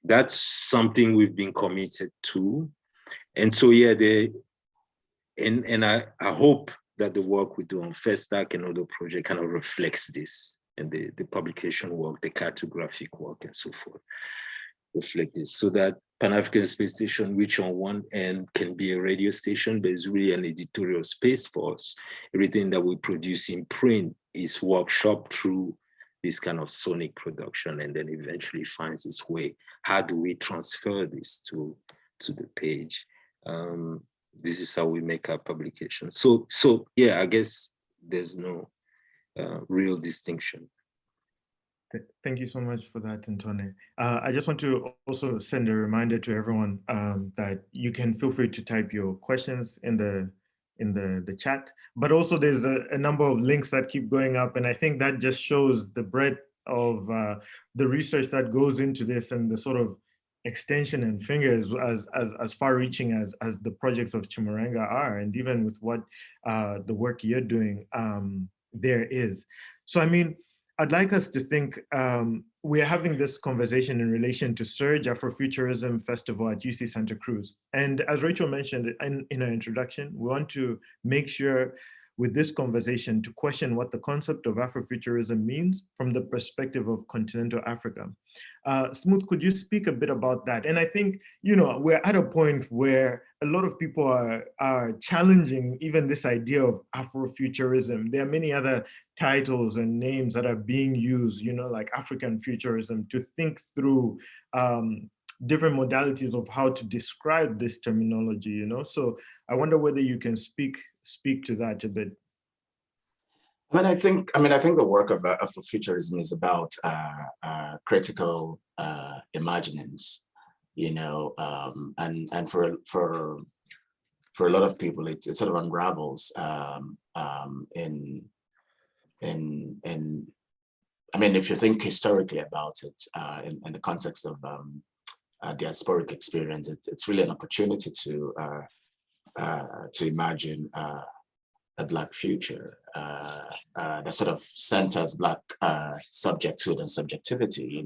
That's something we've been committed to. And so, yeah, I hope that the work we do on Festac and other projects kind of reflects this, and the publication work, the cartographic work and so forth reflect this, so that Pan-African Space Station, which on one end can be a radio station, but is really an editorial space for us. Everything that we produce in print is workshopped through this kind of sonic production, and then eventually finds its way. How do we transfer this to the page? This is how we make our publication. So yeah, I guess there's no real distinction. Thank you so much for that, Ntone. I just want to also send a reminder to everyone that you can feel free to type your questions in the chat, but also there's a number of links that keep going up, and I think that just shows the breadth of the research that goes into this, and the sort of extension and fingers as far-reaching as the projects of Chimurenga are, and even with what the work you're doing there is. So I mean, I'd like us to think, we're having this conversation in relation to Surge Afrofuturism Festival at UC Santa Cruz. And as Rachel mentioned in her introduction, we want to make sure with this conversation to question what the concept of Afrofuturism means from the perspective of continental Africa. Smooth, could you speak a bit about that? And I think, we're at a point where a lot of people are challenging even this idea of Afrofuturism. There are many other titles and names that are being used, like African futurism, to think through different modalities of how to describe this terminology, So I wonder whether you can speak to that a bit. I think the work of Afrofuturism is about critical imaginings, and for a lot of people, it sort of unravels if you think historically about it, in the context of diasporic experience, it's really an opportunity to imagine a Black future that sort of centers Black subjecthood and subjectivity,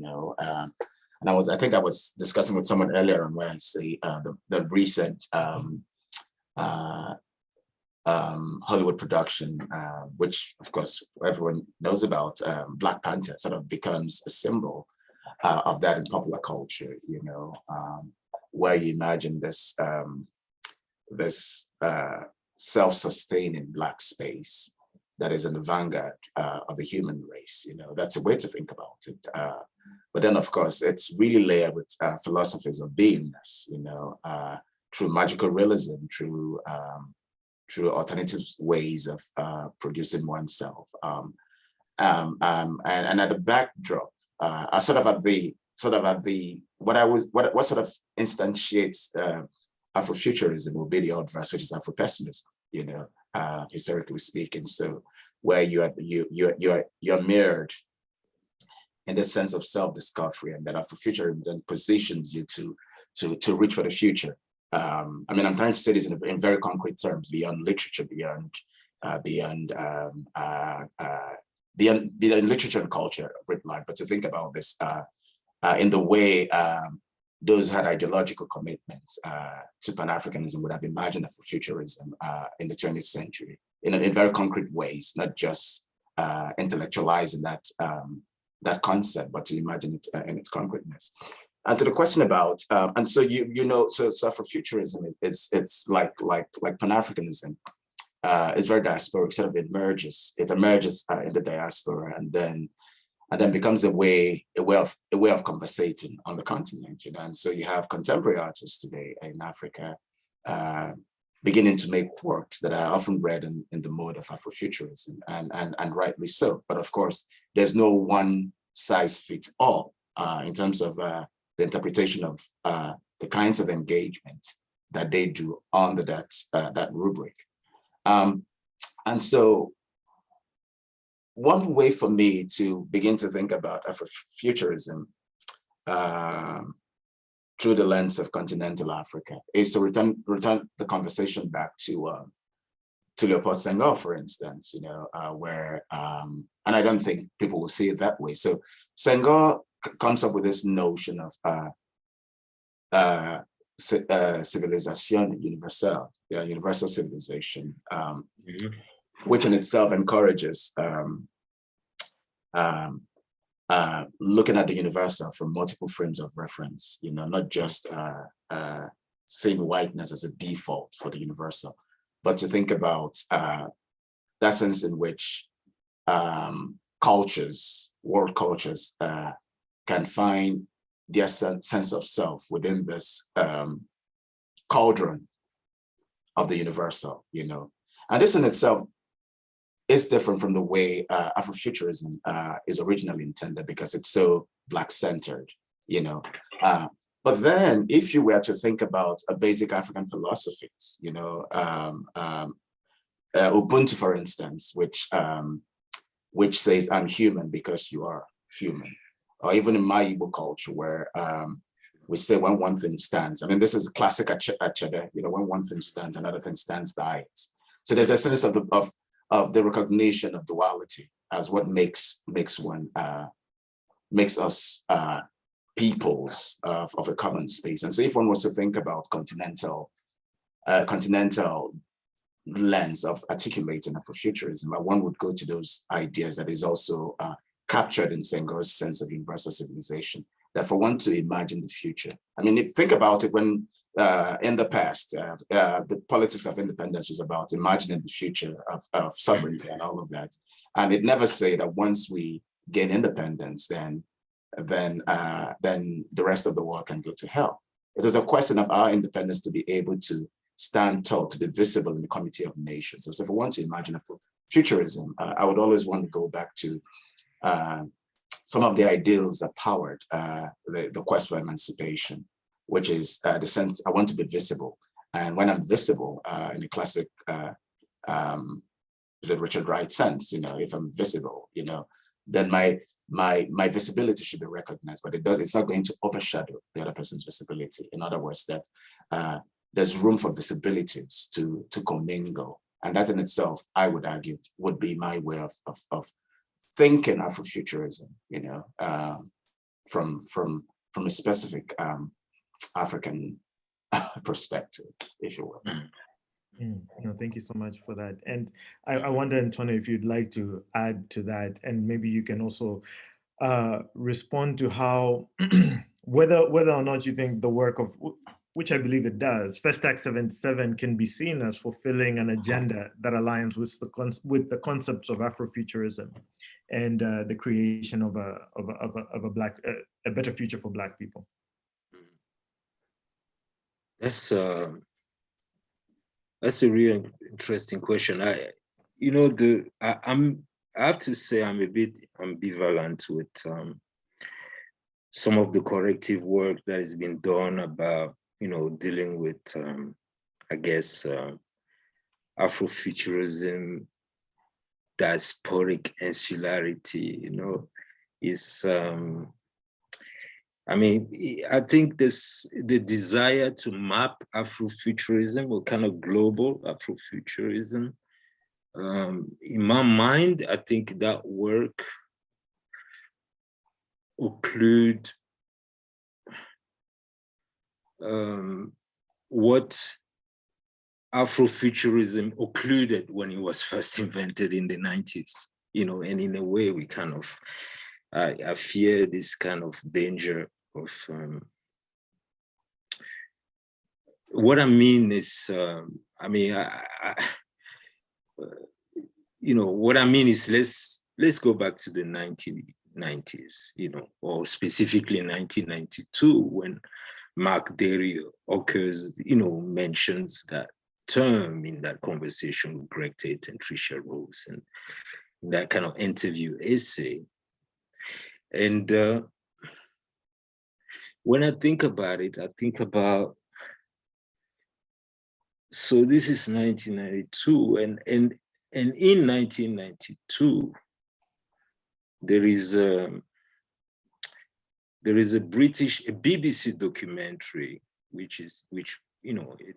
And I think I was discussing with someone earlier on where I say the recent Hollywood production, which of course everyone knows about, Black Panther, sort of becomes a symbol of that in popular culture, where you imagine this self-sustaining Black space that is in the vanguard of the human race. That's a way to think about it. But then, of course, it's really layered with philosophies of beingness, through magical realism, through alternative ways of producing oneself. And at the backdrop, what sort of instantiates Afrofuturism will be the obverse, which is Afropessimism, historically speaking. So where you're mirrored in the sense of self-discovery, and that Afrofuturism then positions you to reach for the future. I'm trying to say this in very concrete terms, beyond literature, beyond literature and culture writ large, but to think about this in the way those who had ideological commitments to Pan-Africanism would have imagined Afrofuturism in the 20th century in very concrete ways, not just intellectualizing that concept, but to imagine it in its concreteness. And to the question about, so Afrofuturism it's like Pan-Africanism. is very diasporic, sort of emerges. It emerges in the diaspora, and then becomes a way of conversating on the continent, you know. And so you have contemporary artists today in Africa beginning to make works that are often read in the mode of Afrofuturism, and rightly so. But of course, there's no one size fits all in terms of the interpretation of the kinds of engagement that they do under that rubric. And so one way for me to begin to think about Afrofuturism through the lens of continental Africa is to return the conversation back to Leopold Senghor, for instance, you know, where, and I don't think people will see it that way. So Senghor comes up with this notion of civilisation universelle, universal civilization, which in itself encourages looking at the universal from multiple frames of reference, you know, not just seeing whiteness as a default for the universal, but to think about that sense in which cultures, world cultures, can find their sense of self within this cauldron of the universal, you know. And this in itself is different from the way Afrofuturism is originally intended, because it's so Black-centered, you know. But then if you were to think about a basic African philosophies, you know, Ubuntu, for instance, which says, I'm human because you are human. Or even in my Igbo culture, where we say when one thing stands. I mean, this is a classic Edjabe, you know, when one thing stands, another thing stands by it. So there's a sense of the recognition of duality as what makes us peoples of a common space. And so if one was to think about continental lens of articulating Afrofuturism, one would go to those ideas that is also captured in Senghor's sense of universal civilization, that for one to imagine the future. I mean, if you think about it, when in the past, the politics of independence was about imagining the future of sovereignty and all of that. And it never said that once we gain independence, then the rest of the world can go to hell. It was a question of our independence to be able to stand tall, to be visible in the Committee of Nations. And so if we want to imagine Afrofuturism, I would always want to go back to some of the ideals that powered the quest for emancipation, which is the sense I want to be visible. And when I'm visible in a classic, is it Richard Wright sense, you know, if I'm visible, you know, then my visibility should be recognized, but it's not going to overshadow the other person's visibility. In other words, that there's room for visibilities to commingle. And that in itself, I would argue, would be my way of thinking Afrofuturism, you know, from a specific African perspective, if you will. No, thank you so much for that. And I wonder, Ntone, if you'd like to add to that, and maybe you can also respond to how, whether or not you think the work of, which I believe it does, Festac 77 can be seen as fulfilling an agenda that aligns with the concepts of Afrofuturism and the creation of a better future for Black people. That's a really interesting question. I have to say I'm a bit ambivalent with some of the corrective work that has been done about, you know, dealing with, I guess, Afrofuturism, diasporic insularity, you know, is, I mean, I think the desire to map Afrofuturism, or kind of global Afrofuturism, in my mind, I think that work occlude what Afrofuturism occluded when it was first invented in the 90s, you know, and in a way we kind of, I fear this kind of danger of, what I mean is, I mean, what I mean is let's go back to the 1990s, or specifically 1992, when Mark Derry occurs, mentions that term in that conversation with Greg Tate and Tricia Rose, and that kind of interview essay. And when I think about it, I think about, so this is 1992, and in 1992, there is a BBC documentary, which a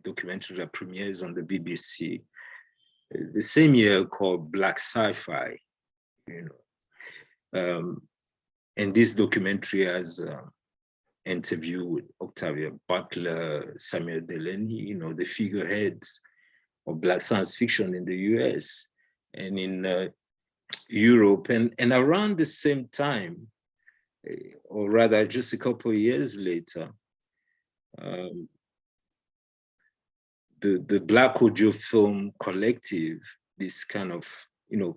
documentary that premieres on the BBC the same year, called Black Sci-Fi, and this documentary has interview with Octavia Butler, Samuel Delany, the figureheads of Black science fiction in the US and in Europe. And around the same time, or rather just a couple of years later, the Black Audio Film Collective, this kind of,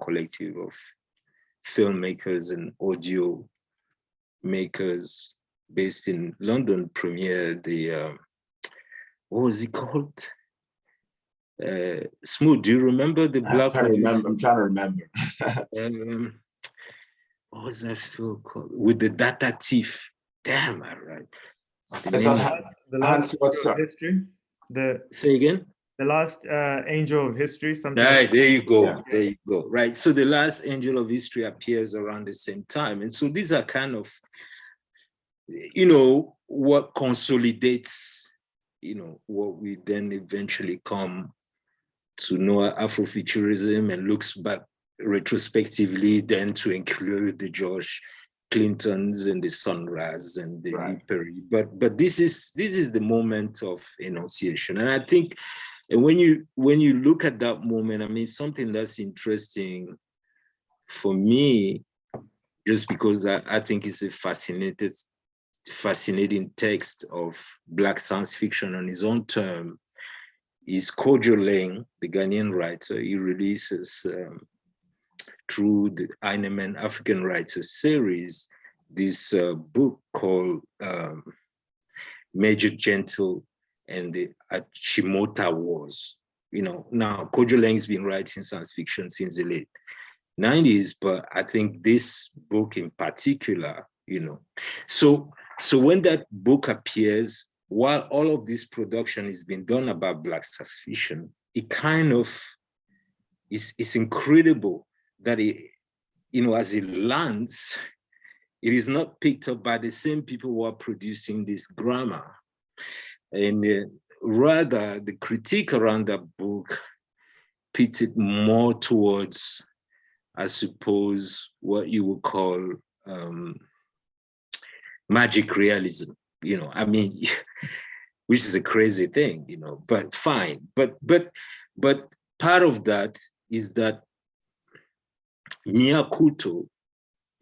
collective of filmmakers and audio makers based in London, premiered the, what was it called? Smooth, do you remember the Black Audio? I'm trying to remember. What was that film called? With the data thief. Damn, all right. The last Angel of History. Say again? The Last Angel of History. Something. Right, there you go. Yeah. There you go. Right. So the Last Angel of History appears around the same time. And so these are kind of, what consolidates, what we then eventually come to know Afrofuturism, and looks back retrospectively then to include the George Clintons and the Sun Ra and the Lee Perry. But this is the moment of enunciation. And I think, and when you look at that moment, I mean, something that's interesting for me, just because I think it's a fascinating text of Black science fiction on his own term, is Kojo Leng, the Ghanaian writer. He releases through the Heinemann African Writers series, this book called Major Gentle and the Achimota Wars. Now Kojo Leng's been writing science fiction since the late 90s, but I think this book in particular, So when that book appears, while all of this production is being done about Black science fiction, it kind of is incredible that it, as it lands, it is not picked up by the same people who are producing this grammar. And rather, the critique around that book pits it more towards, I suppose, what you would call magic realism, which is a crazy thing, but fine. But part of that is that Mia Couto,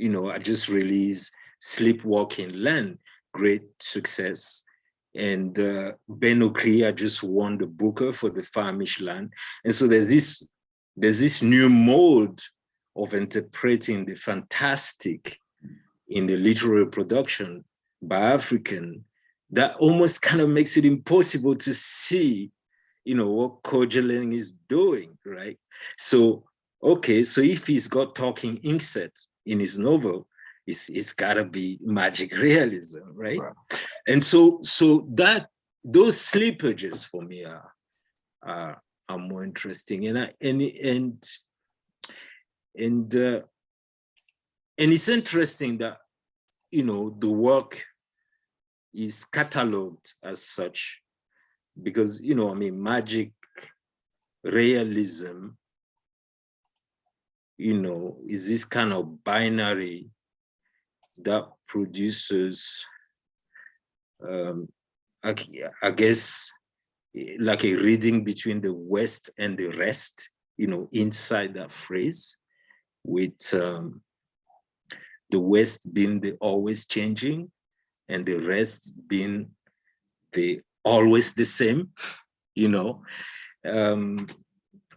I just released Sleepwalking Land, great success. And Ben Okri just won the Booker for the Famish Land. And so there's this new mode of interpreting the fantastic in the literary production by African that almost kind of makes it impossible to see, what Kojo Leng is doing, right? So, okay, so if he's got talking inksets in his novel, it's gotta be magic realism, right? And so that those slippages for me are more interesting, and it's interesting that the work is cataloged as such, because magic realism is this kind of binary that produces I guess like a reading between the West and the rest, inside that phrase, with the West being the always changing and the rest being the always the same,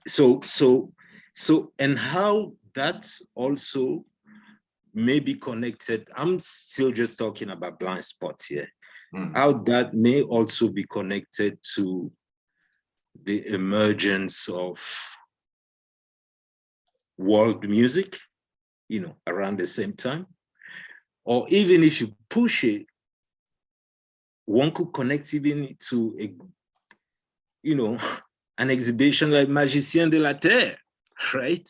So So, and how that also may be connected, I'm still just talking about blind spots here, how that may also be connected to the emergence of world music, you know, around the same time. Or even if you push it, one could connect even to a, you know, an exhibition like Magicien de la Terre, right?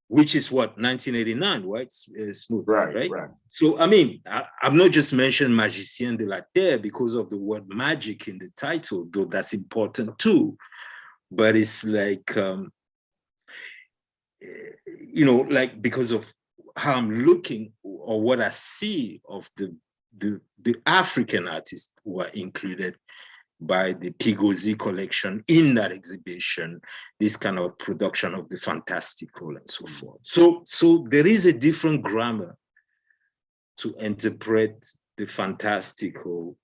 Which is what, 1989, right? Smooth, right? So, I mean, I'm not just mentioning Magicien de la Terre because of the word magic in the title, though that's important too. But it's like, you know, like because of how I'm looking or what I see of the African artists who are included by the Pigozi collection in that exhibition, this kind of production of the fantastical and so forth. So there is a different grammar to interpret the fantastical,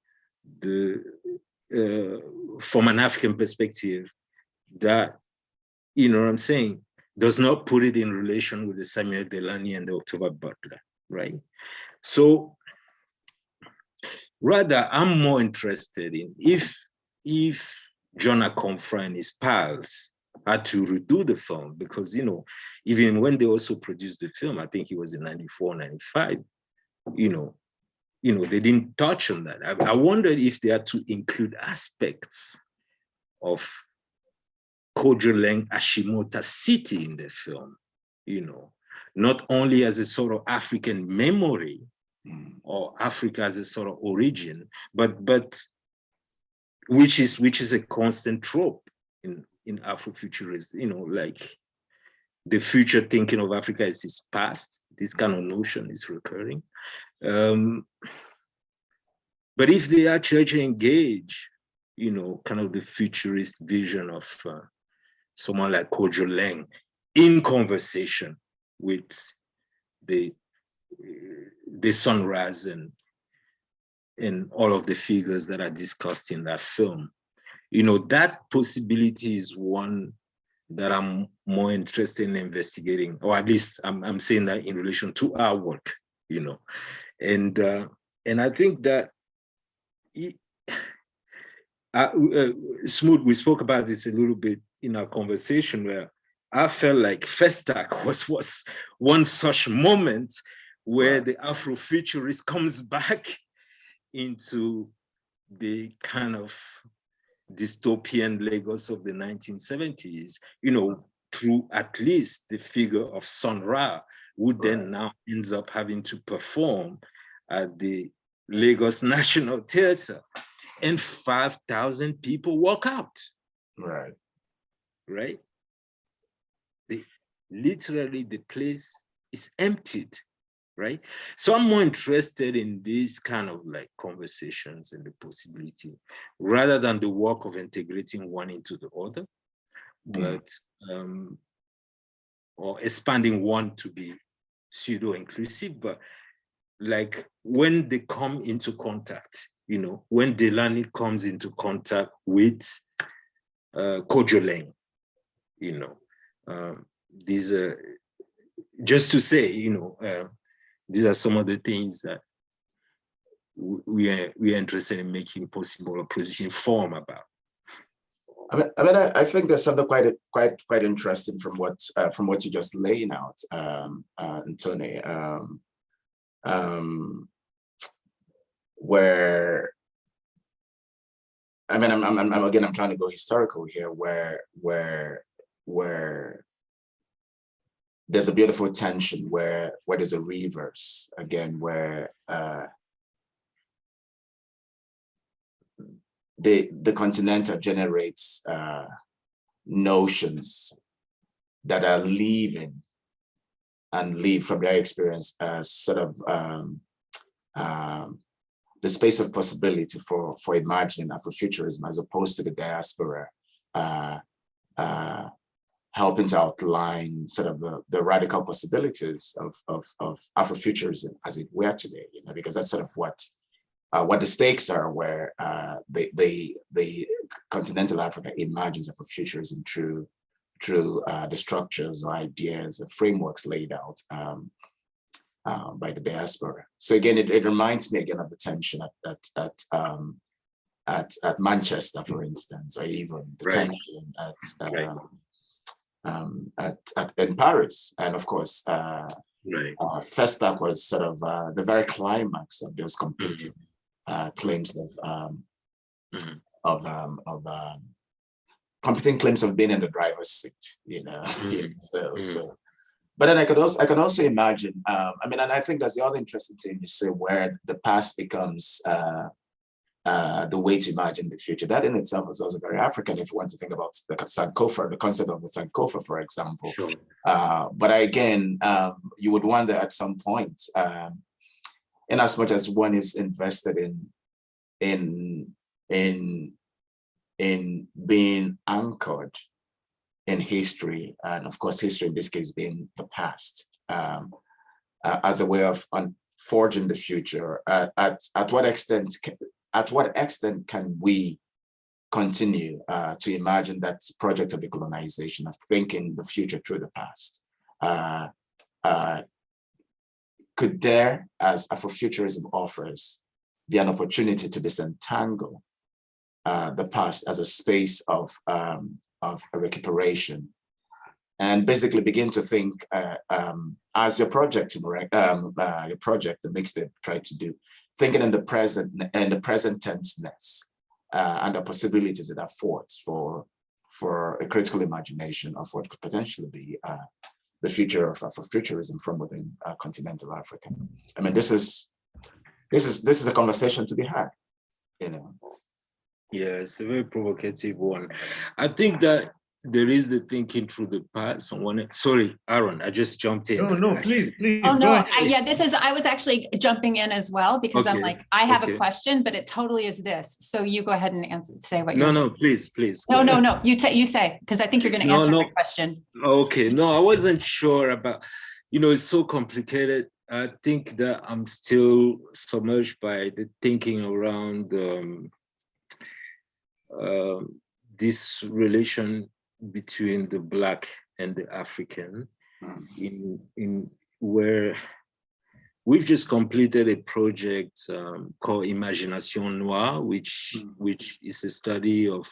from an African perspective that, you know what I'm saying, does not put it in relation with the Samuel Delany and the October Butler, right? So rather, I'm more interested in if John Akomfra and his pals had to redo the film, because, you know, even when they also produced the film, I think it was in 94, 95, you know, they didn't touch on that. I wondered if they had to include aspects of Kojoleng Ashimota city in the film, you know, not only as a sort of African memory or Africa as a sort of origin, but which is a constant trope in Afrofuturism, you know, like the future thinking of Africa is its past. This kind of notion is recurring. But if they actually engage, you know, kind of the futurist vision of someone like Kojoleng in conversation with the Sunrise and all of the figures that are discussed in that film, you know, that possibility is one that I'm more interested in investigating, or at least I'm saying that in relation to our work, you know, and I think that Smooth, we spoke about this a little bit in our conversation, where I felt like Festac was one such moment where the Afrofuturist comes back into the kind of dystopian Lagos of the 1970s, you know, through at least the figure of Sun Ra, who then now ends up having to perform at the Lagos National Theatre, and 5,000 people walk out. Right. Literally, the place is emptied. Right. So I'm more interested in these kind of like conversations and the possibility, rather than the work of integrating one into the other, but or expanding one to be pseudo-inclusive, but like when they come into contact, you know, when Delany comes into contact with Kojoleng, you know, these are, just to say, you know, these are some of the things that we are interested in making possible or producing form about. I think there's something quite interesting from what you just laying out, Ntone, where, I mean, I'm trying to go historical here, where there's a beautiful tension where there's a reverse again, where the continental generates notions that are leaving and leave from their experience as sort of the space of possibility for imagining Afrofuturism, as opposed to the diaspora helping to outline sort of the radical possibilities of Afrofuturism as it were today, you know, because that's sort of what the stakes are, where the continental Africa imagines Afrofuturism through through the structures or ideas or frameworks laid out by the diaspora. So again, it reminds me again of the tension at Manchester, for instance, or even the tension in Paris. And of course, Festac was sort of the very climax of those competing claims of competing claims of being in the driver's seat, you know. So, but then I could also imagine. I mean, and I think that's the other interesting thing you say, where the past becomes the way to imagine the future. That in itself is also very African. If you want to think about the Sankofa, the concept of the Sankofa, for example. Sure. But again, you would wonder at some point, in as much as one is invested in being anchored in history, and of course, history in this case being the past, as a way of forging the future. At what extent can we continue to imagine that project of decolonization, of thinking the future through the past? Could there, as Afrofuturism offers, be an opportunity to disentangle the past as a space of a recuperation, and basically begin to think as your project, the mixtape tried to do, thinking in the present and the present tenseness and the possibilities it affords for a critical imagination of what could potentially be the future of Afrofuturism from within continental Africa. I mean, this is a conversation to be had, you know. Yeah, it's a very provocative one. I think that there is the thinking through the past. Sorry, Aaron, I just jumped in. No, please. Oh no, I was actually jumping in as well, because I'm like, I have a question, but it totally is this. So you go ahead and say what you want. No, please. No, you say, because I think you're going to answer my question. Okay, no, I wasn't sure about, it's so complicated. I think that I'm still submerged by the thinking around this relation between the Black and the African, in where we've just completed a project called Imagination Noir, which is a study of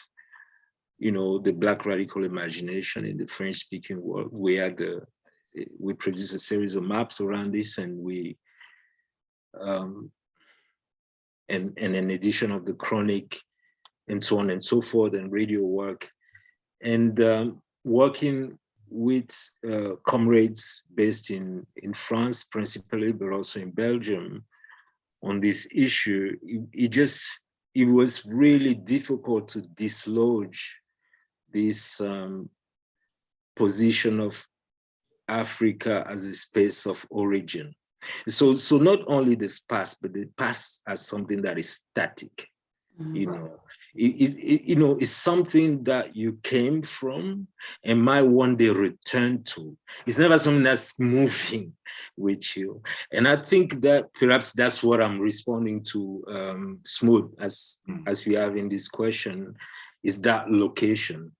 the Black radical imagination in the French-speaking world. We produced a series of maps around this, and we and an edition of the chronic, and so on and so forth, and radio work, and working with comrades based in France principally, but also in Belgium on this issue. It was really difficult to dislodge this position of Africa as a space of origin. So not only this past, but the past as something that is static, It's something that you came from and might one day return to. It's never something that's moving with you. And I think that perhaps that's what I'm responding to, Smooth, as we have in this question, is that location.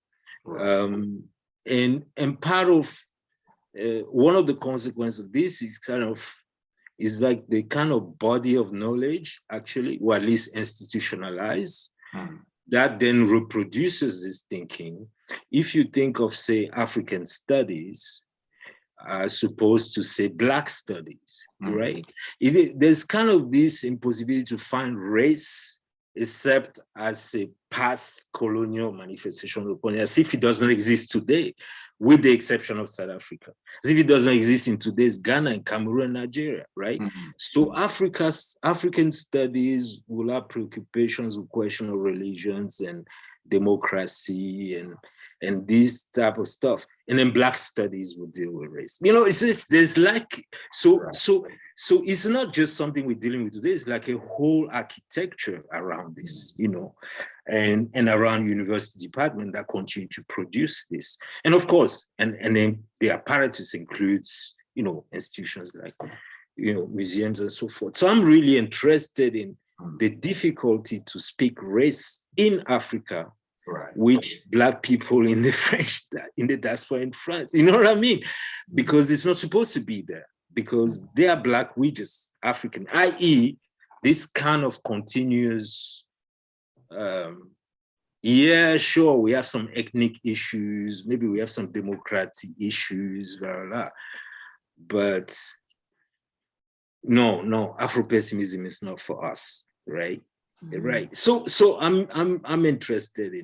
And part of one of the consequences of this is like the kind of body of knowledge, actually, or at least institutionalized, that then reproduces this thinking. If you think of, say, African studies, as opposed to, say, Black studies, right? There's kind of this impossibility to find race except as a past colonial manifestation of colonialism, as if it doesn't exist today, with the exception of South Africa, as if it doesn't exist in today's Ghana and Cameroon and Nigeria, right? So African studies will have preoccupations with question of religions and democracy and this type of stuff. And then Black studies will deal with race. It's just, there's like, so it's not just something we're dealing with today, it's like a whole architecture around this, and around university department that continue to produce this. And of course, and then the apparatus includes, institutions like, museums and so forth. So I'm really interested in the difficulty to speak race in Africa Right. which Black people in the diaspora in France, you know what I mean? Because it's not supposed to be there, because they are Black, we just African, i.e. this kind of continuous, yeah, sure, we have some ethnic issues, maybe we have some democratic issues, blah, blah, blah. But no, Afro-pessimism is not for us, right? Right. So I'm interested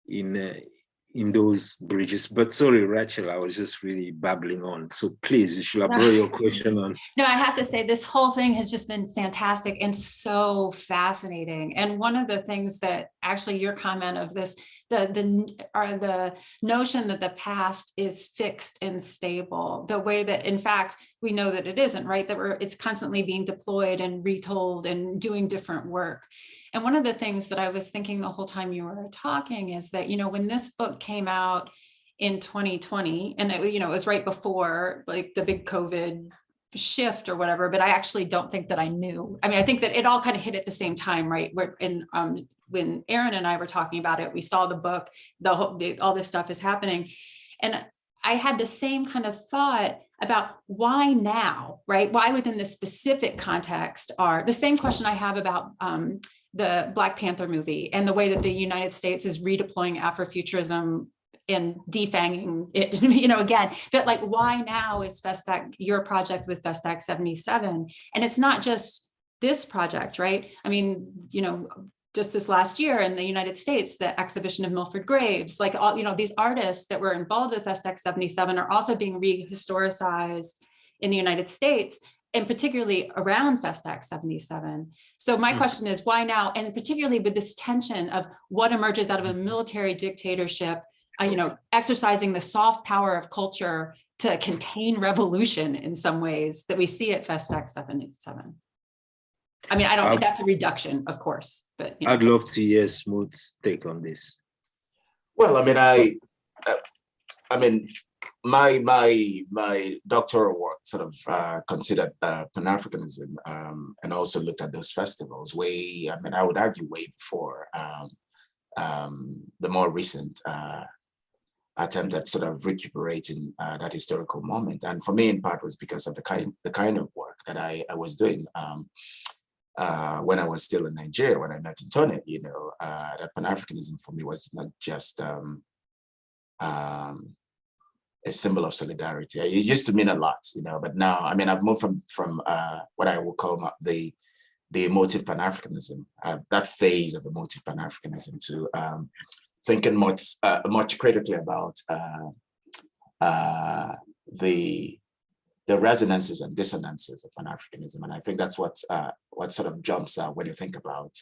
in those bridges. But sorry, Rachel, I was just really babbling on. So please, you should have brought your question on. No, I have to say this whole thing has just been fantastic and so fascinating. And one of the things that actually your comment of this, the notion that the past is fixed and stable, the way that in fact we know that it isn't, right? That it's constantly being deployed and retold and doing different work. And one of the things that I was thinking the whole time you were talking is that, you know, when this book came out in 2020, and it, you know, it was right before like the big COVID shift or whatever, but I actually don't think that I knew. I mean, I think that it all kind of hit at the same time, right? When Aaron and I were talking about it, we saw the book, all this stuff is happening. And I had the same kind of thought about why now, right? Why within this specific context are the same question I have about the Black Panther movie and the way that the United States is redeploying Afrofuturism and defanging it, you know, again, but like, why now is Festac, your project with Festac 77? And it's not just this project, right? I mean, you know, just this last year in the United States, the exhibition of Milford Graves, like all, you know, these artists that were involved with Festac 77 are also being rehistoricized in the United States, and particularly around Festac 77. So my question is, why now? And particularly with this tension of what emerges out of a military dictatorship, you know, exercising the soft power of culture to contain revolution in some ways that we see at Festac 77. I mean, I don't think that's a reduction, of course, but you know. I'd love to hear Smooth's take on this. Well, I mean, my doctoral work sort of considered Pan-Africanism and also looked at those festivals I would argue way before the more recent attempt at sort of recuperating that historical moment. And for me, in part, was because of the kind of work that I was doing when I was still in Nigeria, when I met Ntone, you know, that Pan-Africanism for me was not just a symbol of solidarity. It used to mean a lot, you know, but now, I mean, I've moved from what I would call the emotive Pan-Africanism, that phase of emotive Pan-Africanism, to thinking much critically about the resonances and dissonances of Pan-Africanism. And I think that's what sort of jumps out when you think about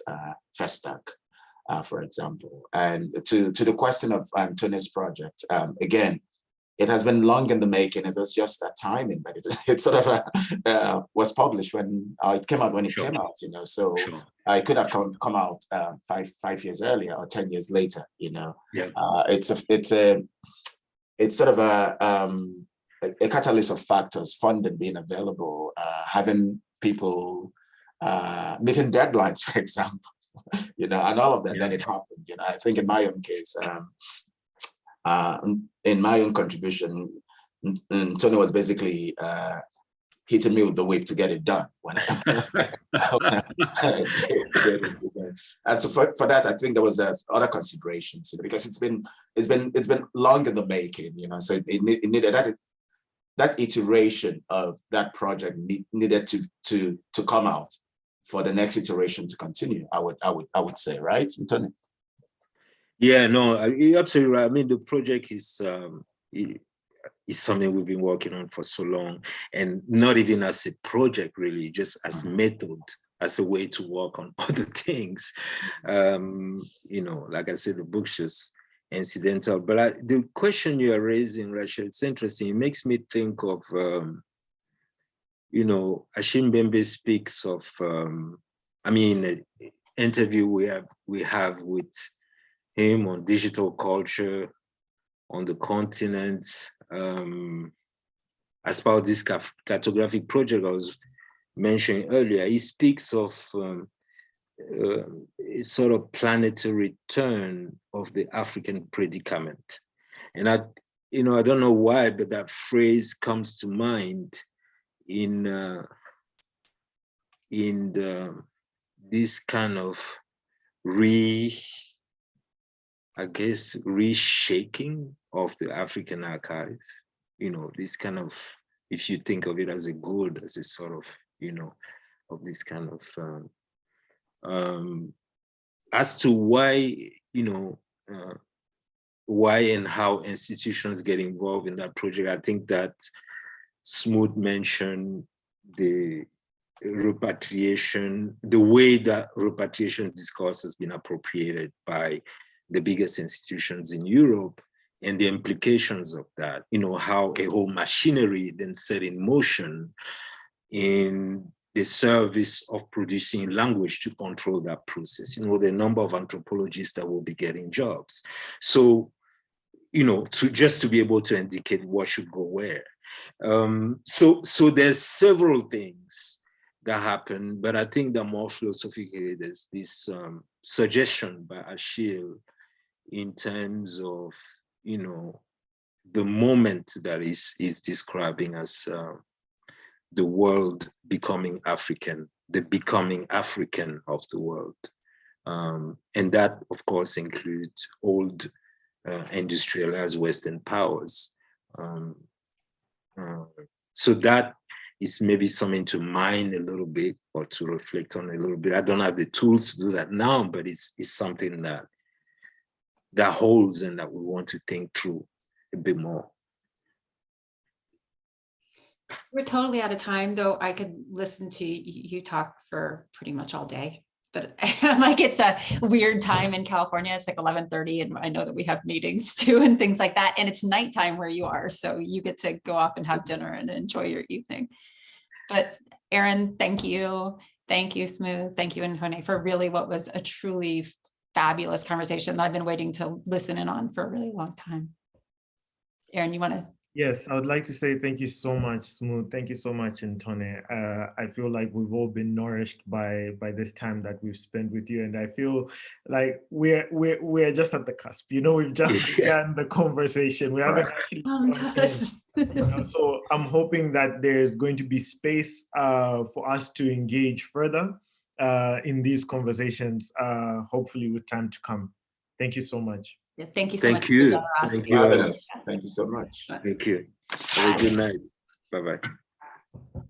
Festac, for example. And to the question of Ntone's project, again, it has been long in the making. It was just that timing, but it sort of was published when it came out came out, you know. So it could have come out 5 years earlier or 10 years later, you know. Yeah. It's sort of a catalyst of factors: funding being available, having people meeting deadlines, for example, you know, and all of that. Then it happened, you know. I think in my own case, in my own contribution, Ntone was basically hitting me with the whip to get it done when and so for that, I think there was other considerations, you know, because it's been long in the making, you know. So it needed that iteration of that project needed to come out for the next iteration to continue. I would say, right, Ntone? Yeah, no, you're absolutely right. I mean, the project is something we've been working on for so long, and not even as a project, really, just as method, as a way to work on other things. You know, like I said, the book's just incidental. But the question you are raising, Rachel, it's interesting. It makes me think of, you know, Ashim Bembe speaks of, I mean, an interview we have with him on digital culture on the continent, as part of this cartographic project I was mentioning earlier. He speaks of a sort of planetary turn of the African predicament. And I don't know why, but that phrase comes to mind in this kind of reshaping of the African archive. This kind of, if you think of it as a good, as a sort of, of this kind of, as to why, why and how institutions get involved in that project. I think that Smooth mentioned the repatriation, the way that repatriation discourse has been appropriated by the biggest institutions in Europe, and the implications of that, how a whole machinery then set in motion in the service of producing language to control that process. The number of anthropologists that will be getting jobs. So, to be able to indicate what should go where. So there's several things that happen, but I think that more philosophically, there's this suggestion by Achille in terms of, the moment that is describing as the world becoming African, the becoming African of the world. And that, of course, includes old industrialized Western powers. So that is maybe something to mine a little bit or to reflect on a little bit. I don't have the tools to do that now, but it's something that holds and that we want to think through a bit more. We're totally out of time, though. I could listen to you talk for pretty much all day, but like it's a weird time in California. It's like 11:30, and I know that we have meetings too and things like that. And it's nighttime where you are, so you get to go off and have dinner and enjoy your evening. But Aaron, thank you. Thank you, Smooth. Thank you, Ntone, for really what was a truly fabulous conversation that I've been waiting to listen in on for a really long time. Aaron, you want to? Yes, I would like to say thank you so much, Smooth. Thank you so much, Ntone. I feel like we've all been nourished by this time that we've spent with you, and I feel like we're just at the cusp. We've just begun the conversation. We haven't actually. So I'm hoping that there's going to be space for us to engage further in these conversations, hopefully with time to come. Thank you so much. Yeah, thank you so much. Thank you. Thank you so much. Thank you. Have a good night. Bye-bye.